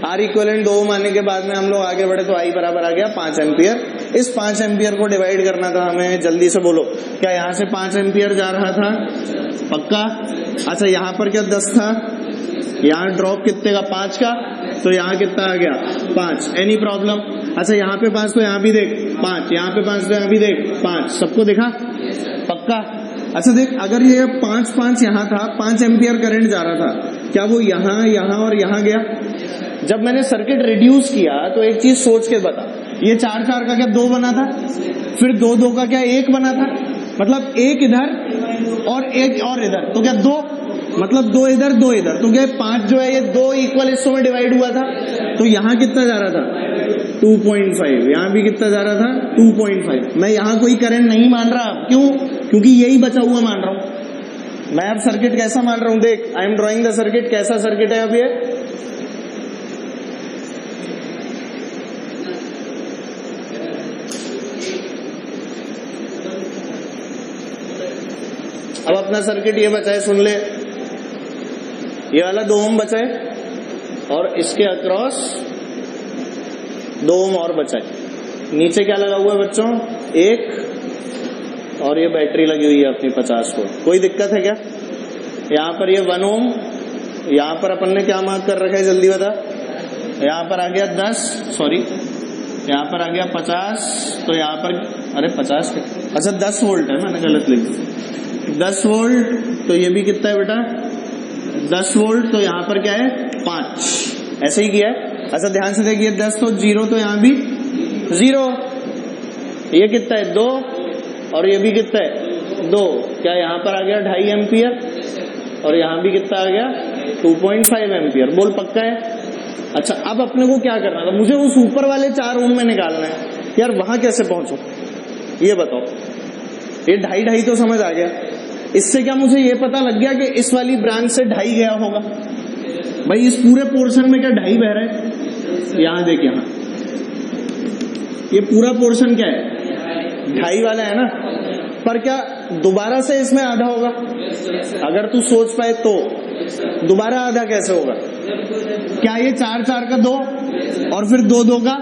R इक्विवेलेंट 2 ओम आने के बाद में हम लोग आगे बढ़े तो I बराबर आ गया 5 एम्पियर। इस 5 एम्पियर को डिवाइड करना था हमें, जल्दी से बोलो। क्या यहाँ से 5 एम्पियर जा रहा था? पक्का। अच्छा यहाँ पर क्या 10 था? यहाँ ड्रॉप कितने का? 5 का, तो यहाँ कितना आ गया? 5। Any problem? अच्छा यहाँ पे 5 तो यहाँ भी देख 5, यहाँ पे 5 तो यहाँ भी देख 5, सबको देखा? पक्का। अच्छा देख, अगर ये 5 5 यहाँ था, 5 एम्पियर करंट जा रहा था, क्या वो यहाँ यहाँ और यहाँ गया? जब मैंने सर्किट रिड्यूस किया तो एक चीज सोच के बता, ये 4 4 का क्या 2 बना था, फिर 2 2 का क्या 1 बना था, मतलब 1 इधर और 1 और इधर, तो क्या 2, मतलब 2 इधर 2 इधर, तो क्या 5 जो है ये 2 इक्वल हिस्सों में डिवाइड हुआ था। तो यहाँ कितना जा रहा था? 2.5। यहाँ भी कितना जा रहा था? 2.5। मैं यहाँ कोई करंट नहीं मान रहा। क्यों? क्योंकि यही बचा हुआ मान रहा हूं मैं। अब सर्किट कैसा मान रहा हूं? देख, I am drawing the circuit. कैसा सर्किट है अब ये? अब अपना सर्किट ये बचा है, सुन ले। ये वाला 2 ओम बचा है और इसके अक्रॉस 2 ओम और बचा है। नीचे क्या लगा हुआ है बच्चों? 1, और ये बैटरी लगी हुई है अपनी 50 को। कोई दिक्कत है क्या? यहाँ पर ये 1 ओम, यहाँ पर अपन ने क्या मार्क कर रखा है जल्दी बता? यहाँ पर आ गया 10, सॉरी यहाँ पर आ गया 50, तो यहाँ पर अरे 50 के, अच्छा 10 वोल्ट है, मैंने गलत लिख दिया। 10 वोल्ट, तो ये भी कितना है बेटा? 10 वोल्ट, तो यहाँ पर क्या है? 5। ऐसे ही किया है। अच्छा ध्यान से देखिए, 10 तो 0, तो यहाँ भी 0। ये कितना है? 2, और ये भी कितना है? 2। क्या यहाँ पर आ गया 2.5 एम्पियर, और यहाँ भी कितना आ गया? 2.5 एम्पियर। बोल पक्का है? अच्छा अब अपने को क्या करना था? मुझे उस ऊपर वाले 4 ओम में निकालना है। यार वहां कैसे पहुंचो ये बताओ। ये 2.5 तो समझ आ गया, इससे क्या मुझे ये पता लग गया कि इस वाली ब्रांच से 2.5 गया होगा। भाई इस पूरे पोर्शन में क्या 2.5 बह रहा है? यहां देख, यहां ये पूरा पोर्शन क्या है? 2.5 वाला है ना। पर क्या दोबारा से इसमें आधा होगा? अगर तू सोच पाए तो दोबारा आधा कैसे होगा? क्या ये 4 4 का 2 और फिर 2 2 का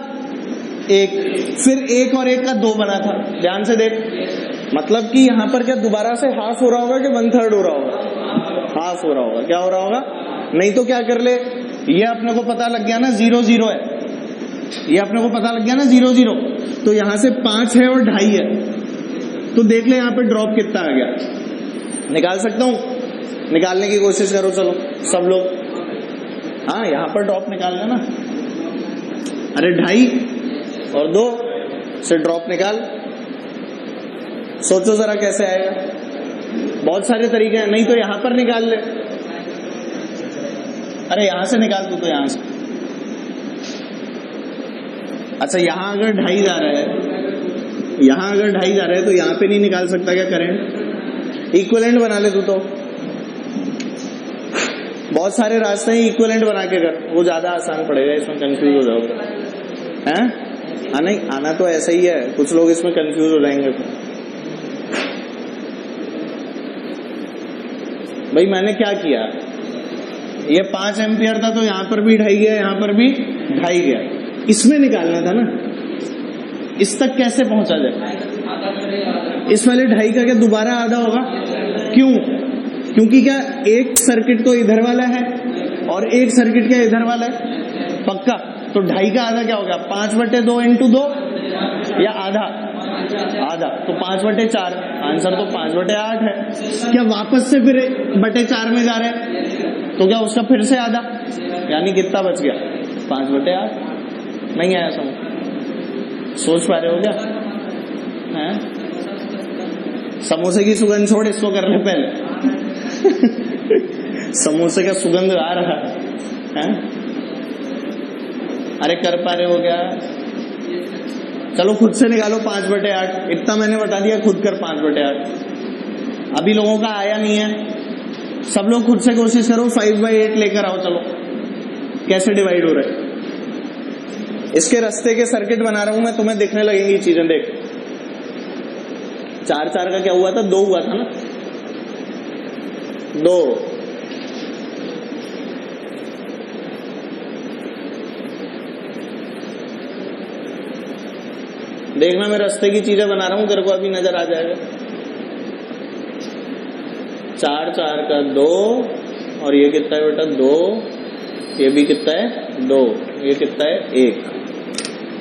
1, फिर 1 और 1 का 2 बना था। ध्यान से देख, मतलब कि यहाँ पर क्या दोबारा से हाफ हो रहा होगा कि 1/3 हो रहा होगा? हाफ हो रहा होगा। क्या हो रहा होगा? नहीं तो क्या कर ले, ये अपने को पता लग गया ना 0 0 है, ये अपने को पता लग गया ना 0 0, तो यहां से 5 है और 2.5 है, तो देख ले यहाँ पे ड्रॉप कितना आ गया। निकाल सकता हूं? निकालने की कोशिश करो चलो सब लोग। हाँ यहाँ पर ड्रॉप निकाल लेना। अरे 2.5 और 2 से ड्रॉप निकाल। सोचो जरा कैसे आएगा। बहुत सारे तरीके हैं, नहीं तो यहां पर निकाल ले। अरे यहां से निकाल तू, तो यहां से। अच्छा यहां अगर 2.5 जा रहा है, यहां अगर 2.5 जा रहा है, तो यहां पे नहीं निकाल सकता क्या करंट? इक्विवेलेंट बना ले तू तो। बहुत सारे रास्ते हैं, इक्विवेलेंट बना के कर, वो ज्यादा आसान पड़ेगा, इसमें कंफ्यूज हो जाओगे। हैं? हाँ नहीं, आना तो ऐसा ही है, कुछ लोग इसमें कंफ्यूज हो जाएंगे। भाई मैंने क्या किया, ये 5 एम्पियर था तो यहां पर भी 2.5 गया, यहां पर भी 2.5 गया। इसमें निकालना था ना, इस तक कैसे पहुंचा जाए? इस वाले 2.5 का क्या दोबारा आधा होगा? क्यों? क्योंकि क्या एक सर्किट तो इधर वाला है और एक सर्किट क्या इधर वाला है, पक्का। तो 2.5 का आधा क्या हो गया? 5/2 × 2 या आधा? आधा, तो 5/4। आंसर तो 5/8 है। क्या वापस से फिर 1/4 में जा रहे हैं, तो क्या उसका फिर से आधा, यानी कितना बच गया? 5/8। नहीं आया समझ? सोच पा रहे हो क्या? हैं? समोसे की सुगंध छोड़, इसको कर ले पहले। समोसे का सुगंध आ रहा है? अरे कर पा रहे हो क्या? चलो खुद से निकालो 5/8, इतना मैंने बता दिया, खुद कर 5/8। अभी लोगों का आया नहीं है, सब लोग खुद से कोशिश करो, 5/8 लेकर आओ। चलो कैसे डिवाइड हो रहे हैं, इसके रास्ते के सर्किट बना रहा हूं मैं, तुम्हें दिखने लगेंगी चीजें। देख 4/4 का क्या हुआ था? 2 हुआ था ना, 2। देखना मैं रास्ते की चीजें बना रहा हूं, तेरे को अभी नजर आ जाएगा। 4/4 का 2, और ये कितना है बेटा? 2। ये भी कितना है? 2। ये कितना है? 1।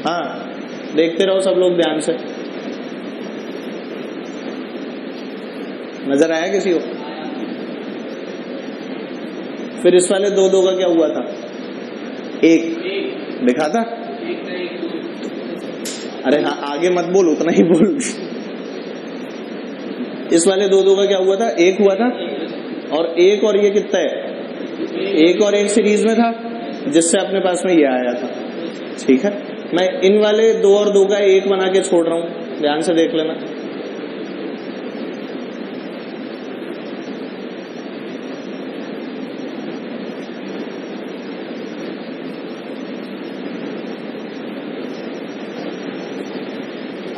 हाँ देखते रहो सब लोग ध्यान से। नजर आया किसी को? फिर इस वाले 2/2 का क्या हुआ था? 1 दिखा था। अरे हाँ आगे मत बोल, उतना ही बोल। इस वाले 2/2 का क्या हुआ था? 1 हुआ था, और 1 और ये कितना है? 1 और 1 सीरीज में था, जिससे अपने पास में ये आया था। ठीक है, मैं इन वाले 2 और 2 का 1 बना के छोड़ रहा हूं, ध्यान से देख लेना।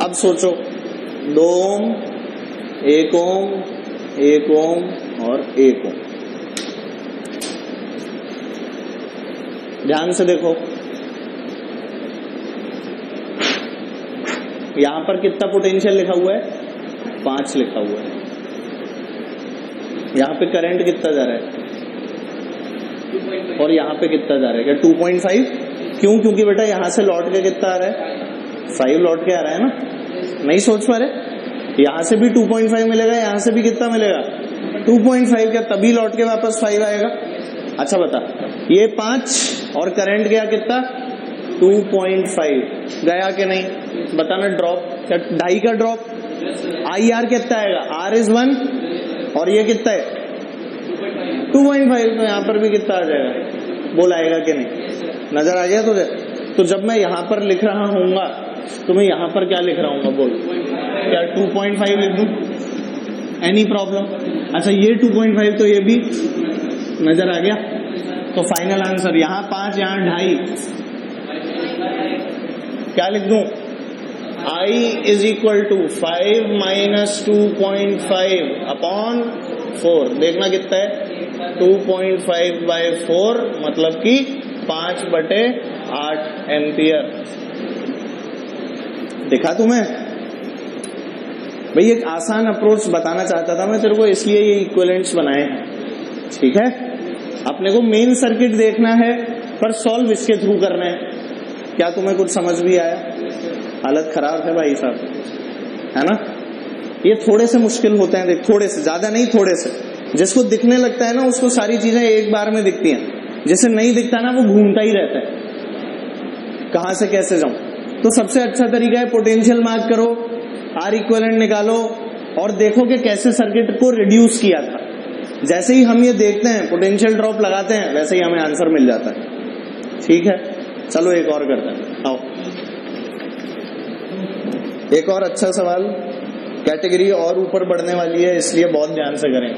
अब सोचो, 2 ओम, 1 ओम, 1 ओम और 1 ओम। ध्यान से देखो, यहां पर कितना पोटेंशियल लिखा हुआ है? 5 लिखा हुआ है। यहां पे करंट कितना जा रहा है? और यहां पे कितना जा रहा है? क्या 2.5? क्यों? क्योंकि बेटा यहां से लौट के कितना आ रहा है? 5 लौट के आ रहा है ना। नहीं सोच पा रहे? यहां से भी 2.5 मिलेगा, यहां से भी कितना मिलेगा? 2.5। क्या तभी लौट के वापस 5 आएगा? अच्छा बता, ये 5 और करंट गया कितना? 2.5 गया कि नहीं? बताना। ड्रॉप क्या? 2.5 का ड्रॉप। IR कितना आएगा? R is 1, और ये कितना है? 2.5। तो यहां पर भी कितना आ जाएगा? बोल आएगा कि नहीं? नजर आ गया तुझे? तो जब मैं यहां पर लिख रहा हूँगा तो मैं यहां पर क्या लिख रहा हूँ? बोल, क्या 2.5 लिख दूं? Any problem? अच्छा ये 2.5, तो ये भी नजर आ गया। तो फाइनल आंसर यहां 5, यहां 2.5। क्या लिख दूं? I is equal to 5 minus 2.5 upon 4। देखना कितना है? 2.5/4, मतलब कि 5/8 एम्पियर। दिखा तुम्हें? भाई एक आसान अप्रोच बताना चाहता था मैं तेरे को, इसलिए ये इक्विवेलेंट्स बनाए हैं। ठीक है, अपने को मेन सर्किट देखना है, पर सॉल्व इसके थ्रू करना है। क्या तुम्हें कुछ समझ भी आया? हालत खराब है भाई साहब, है ना? ये थोड़े से मुश्किल होते हैं, देख, थोड़े से, ज्यादा नहीं, थोड़े से। जिसको दिखने लगता है ना, उसको सारी चीजें एक बार में दिखती हैं। जिसे नहीं दिखता ना, वो घूमता ही रहता है, कहां से कैसे जाऊं। तो सबसे अच्छा तरीका है, पोटेंशियल मार्क करो, आर इक्विवेलेंट निकालो, और देखो कि कैसे सर्किट को रिड्यूस किया था। जैसे ही हम ये देखते हैं, पोटेंशियल ड्रॉप लगाते हैं, वैसे ही हमें आंसर मिल जाता है। ठीक है, चलो एक और करते हैं। आओ, एक और अच्छा सवाल। कैटेगरी और ऊपर बढ़ने वाली है, इसलिए बहुत ध्यान से करें।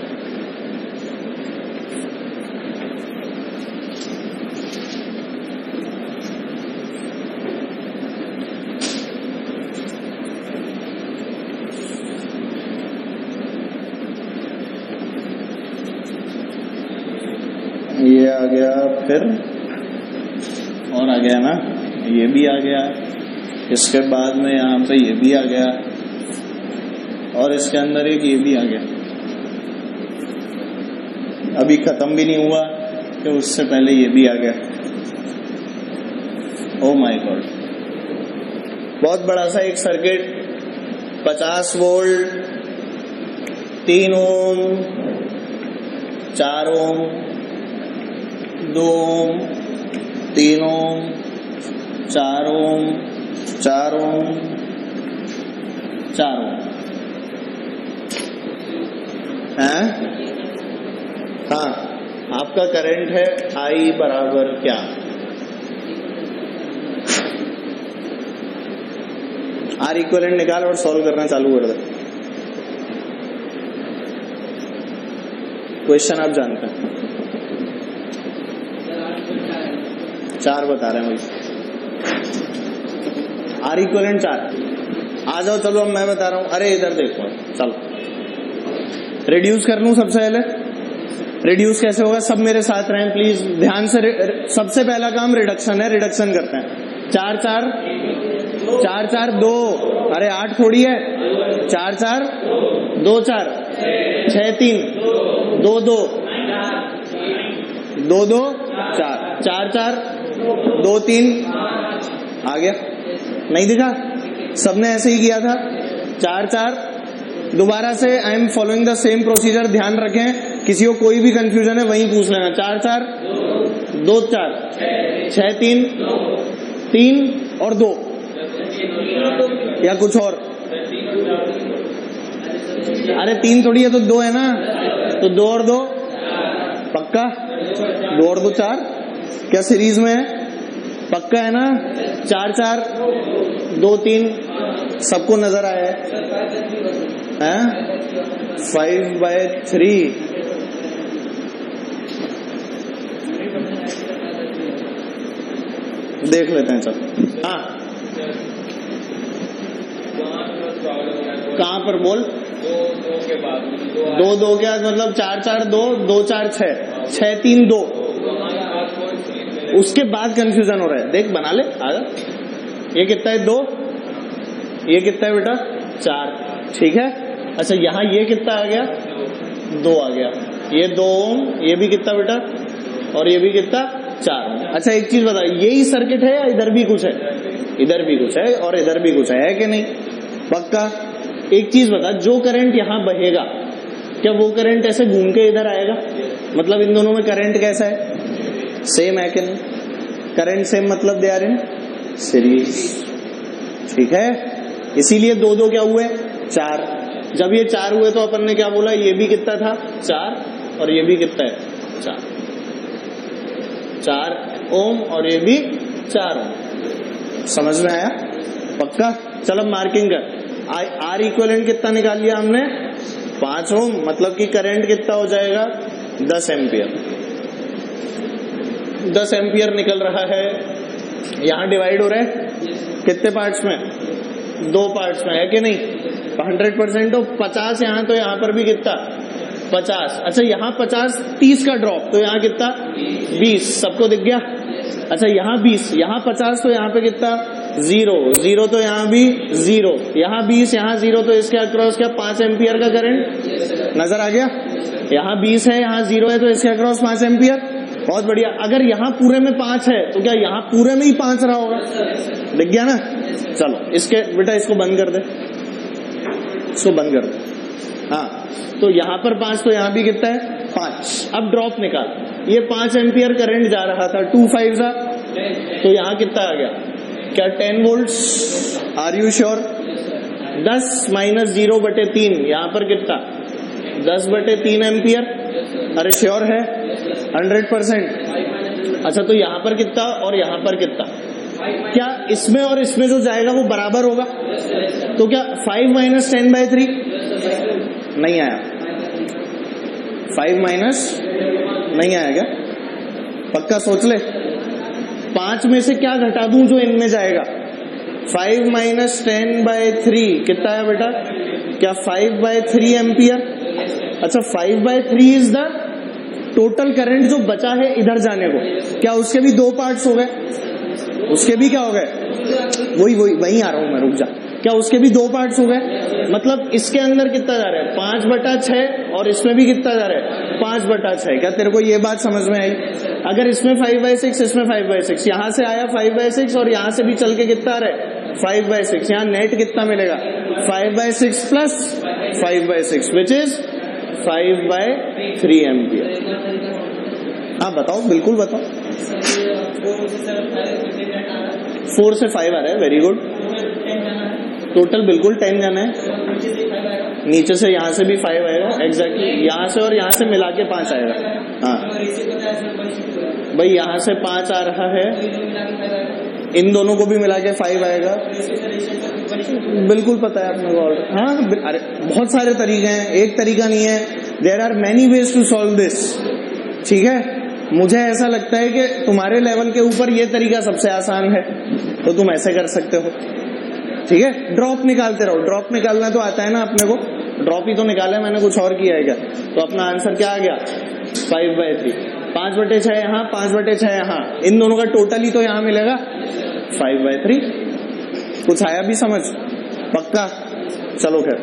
ये आ गया, फिर और आ गया ना, ये भी आ गया, इसके बाद में यहाँ पे ये भी आ गया, और इसके अंदर एक ये भी आ गया। अभी खत्म भी नहीं हुआ कि उससे पहले ये भी आ गया। ओ माय गॉड, बहुत बड़ा सा एक सर्किट, 50 वोल्ट, 3 ओम, 4 ओम, 2 ओम, 3 ओम, 4 ओम 4 ओम 4 ओम है। हाँ, आपका करंट है I बराबर क्या? R इक्विवेलेंट निकाल और सॉल्व करना चालू कर दे। क्वेश्चन आप जानते हैं, 4 बता रहे हैं भाई। R equivalent 4। आ जाओ, चलो अब मैं बता रहा हूं। अरे इधर देखो, चलो रिड्यूस कर लूं सबसे पहले। रिड्यूस कैसे होगा, सब मेरे साथ रहें प्लीज, ध्यान से। सबसे पहला काम रिडक्शन है, रिडक्शन करते हैं। 4 4 4 4 2, अरे 8 थोड़ी है। 4 4 2 4 6 3 2 2 2 2 4 4 4 2 3 आ गया, नहीं दिखा? सबने ऐसे ही किया था। 4 4 दोबारा से I am following the same procedure, ध्यान रखें, किसी को कोई भी कंफ्यूजन है वहीं पूछ लेना। 4 4 2 4 6 3 3 और 2 या कुछ और? अरे 3 थोड़ी है तो 2 है ना, तो 2 और 2 पक्का, 2 और 2 4, क्या सीरीज में है? पक्का है ना? 4 4 2 3 सबको नजर आया है? 5/3 देख लेते हैं। चल हाँ, कहाँ पर बोल? 2 2 के बाद मतलब 4 4 2 2 4 6 6 3 2, उसके बाद कंफ्यूजन हो रहा है। देख बना ले, आजा। ये कितना है? 2। ये कितना है बेटा? 4। ठीक है। अच्छा यहाँ ये कितना आ गया? 2 आ गया। ये 2 ओम, ये भी कितना बेटा? और ये भी कितना? 4 ओम। अच्छा एक चीज बता, यही सर्किट है या इधर भी कुछ है? इधर भी कुछ है और इधर भी कुछ है कि नहीं? पक्का। एक चीज बता, जो करंट यहाँ बहेगा क्या वो करंट ऐसे घूम के इधर आएगा? मतलब इन दोनों में करंट कैसा है? सेम है कि नहीं? करंट सेम मतलब दे आर इन सीरीज। ठीक है, इसीलिए 2 2 क्या हुए? 4। जब ये 4 हुए तो अपन ने क्या बोला? ये भी कितना था? 4 और ये भी कितना है? 4 4 ओम और ये भी 4 ओम। समझ में आया? पक्का। चलो मार्किंग कर। आर इक्विवेलेंट कितना निकाल लिया हमने? 5 ओम, मतलब कि करंट कितना हो जाएगा? 10 एम्पियर। 10 एम्पियर निकल रहा है। यहां डिवाइड हो रहा है कितने पार्ट्स में? 2 पार्ट्स में, है कि नहीं? 100% तो 50 यहाँ, तो यहाँ पर भी कितना? 50। अच्छा यहाँ 50 30 का ड्रॉप, तो यहाँ कितना? 20। सबको दिख गया? अच्छा यहाँ 20, यहाँ 50, तो यहाँ पे कितना? 0 0, तो यहाँ भी 0, यहाँ 20, यहाँ 0, तो इसके अक्रॉस क्या? 5 एम्पियर का करंट नजर आ गया? यहाँ 20 है, यहाँ 0 है, तो इसके अक्रॉस 5 एम्पियर। बहुत बढ़िया। अगर यहाँ पूरे में 5 है तो क्या यहाँ पूरे में ही 5 रहा होगा? दिख गया ना? चलो इसके बेटा इसको बंद कर दे, इसको बंद कर दे। हाँ, तो यहाँ पर 5, तो यहाँ भी कितना है? 5। अब ड्रॉप निकाल। ये 5 एम्पियर करंट जा रहा था, 2 5 जा, तो यहाँ कितना आ गया? क्या 10 volt? Are you sure? 10 minus 0/3, यहाँ पर कितना? 10/3 एम्पियर। अरे श्योर है? 100%। अच्छा तो यहाँ पर कितना और यहाँ पर कितना? क्या इसमें और इसमें जो जाएगा वो बराबर होगा? तो क्या 5 माइनस 10/3 नहीं आया? 5 माइनस नहीं आया क्या? पक्का सोच ले। 5 में से क्या घटा दूं जो इनमें जाएगा? 5 माइनस 10/3 कितना है बेटा? क्या 5/3 एम्पियर? अच्छा 5/3 इज द टोटल करंट जो बचा है इधर जाने को। क्या उसके भी 2 पार्ट्स हो गए? उसके भी क्या हो गए? वही आ रहा हूं मैं, रुक जा। क्या उसके भी 2 पार्ट्स हो गए? मतलब इसके अंदर कितना जा रहा है? 5/6, और इसमें भी कितना जा रहा है? 5/6। क्या तेरे को ये बात समझ में आई? अगर इसमें 5/6, इसमें 5/6, यहां से आया 5/6 और यहां से भी चल के कितना आ रहा है? 5/6। यहाँ नेट कितना मिलेगा? 5/6 प्लस 5/6 विच इज 5/3 एम्पियर। हाँ बताओ, बिल्कुल बताओ। 4 से 5 आ रहा है, वेरी गुड। टोटल बिल्कुल 10 जाना है, नीचे से यहाँ से भी 5 आएगा, एग्जैक्टली यहाँ से और यहाँ से मिला के 5 आएगा। हाँ भाई यहाँ से 5 आ रहा है, इन दोनों को भी मिला के 5 आएगा, बिल्कुल पता है आपने को। हाँ अरे बहुत सारे तरीके हैं, एक तरीका नहीं है, there are many ways to solve this. ठीक है, मुझे ऐसा लगता है कि तुम्हारे लेवल के ऊपर ये तरीका सबसे आसान है, तो तुम ऐसे कर सकते हो। ठीक है, ड्रॉप निकालते रहो, ड्रॉप निकालना तो आता है ना अपने को, ड्रॉप ही तो निकाला है, मैंने कुछ और किया है क्या? तो अपना आंसर क्या आ गया? 5/3। 5/6 यहाँ, 5/6 यहाँ, इन दोनों का टोटल ही तो यहाँ मिलेगा 5/3। कुछ आया भी समझ? पक्का? चलो खैर।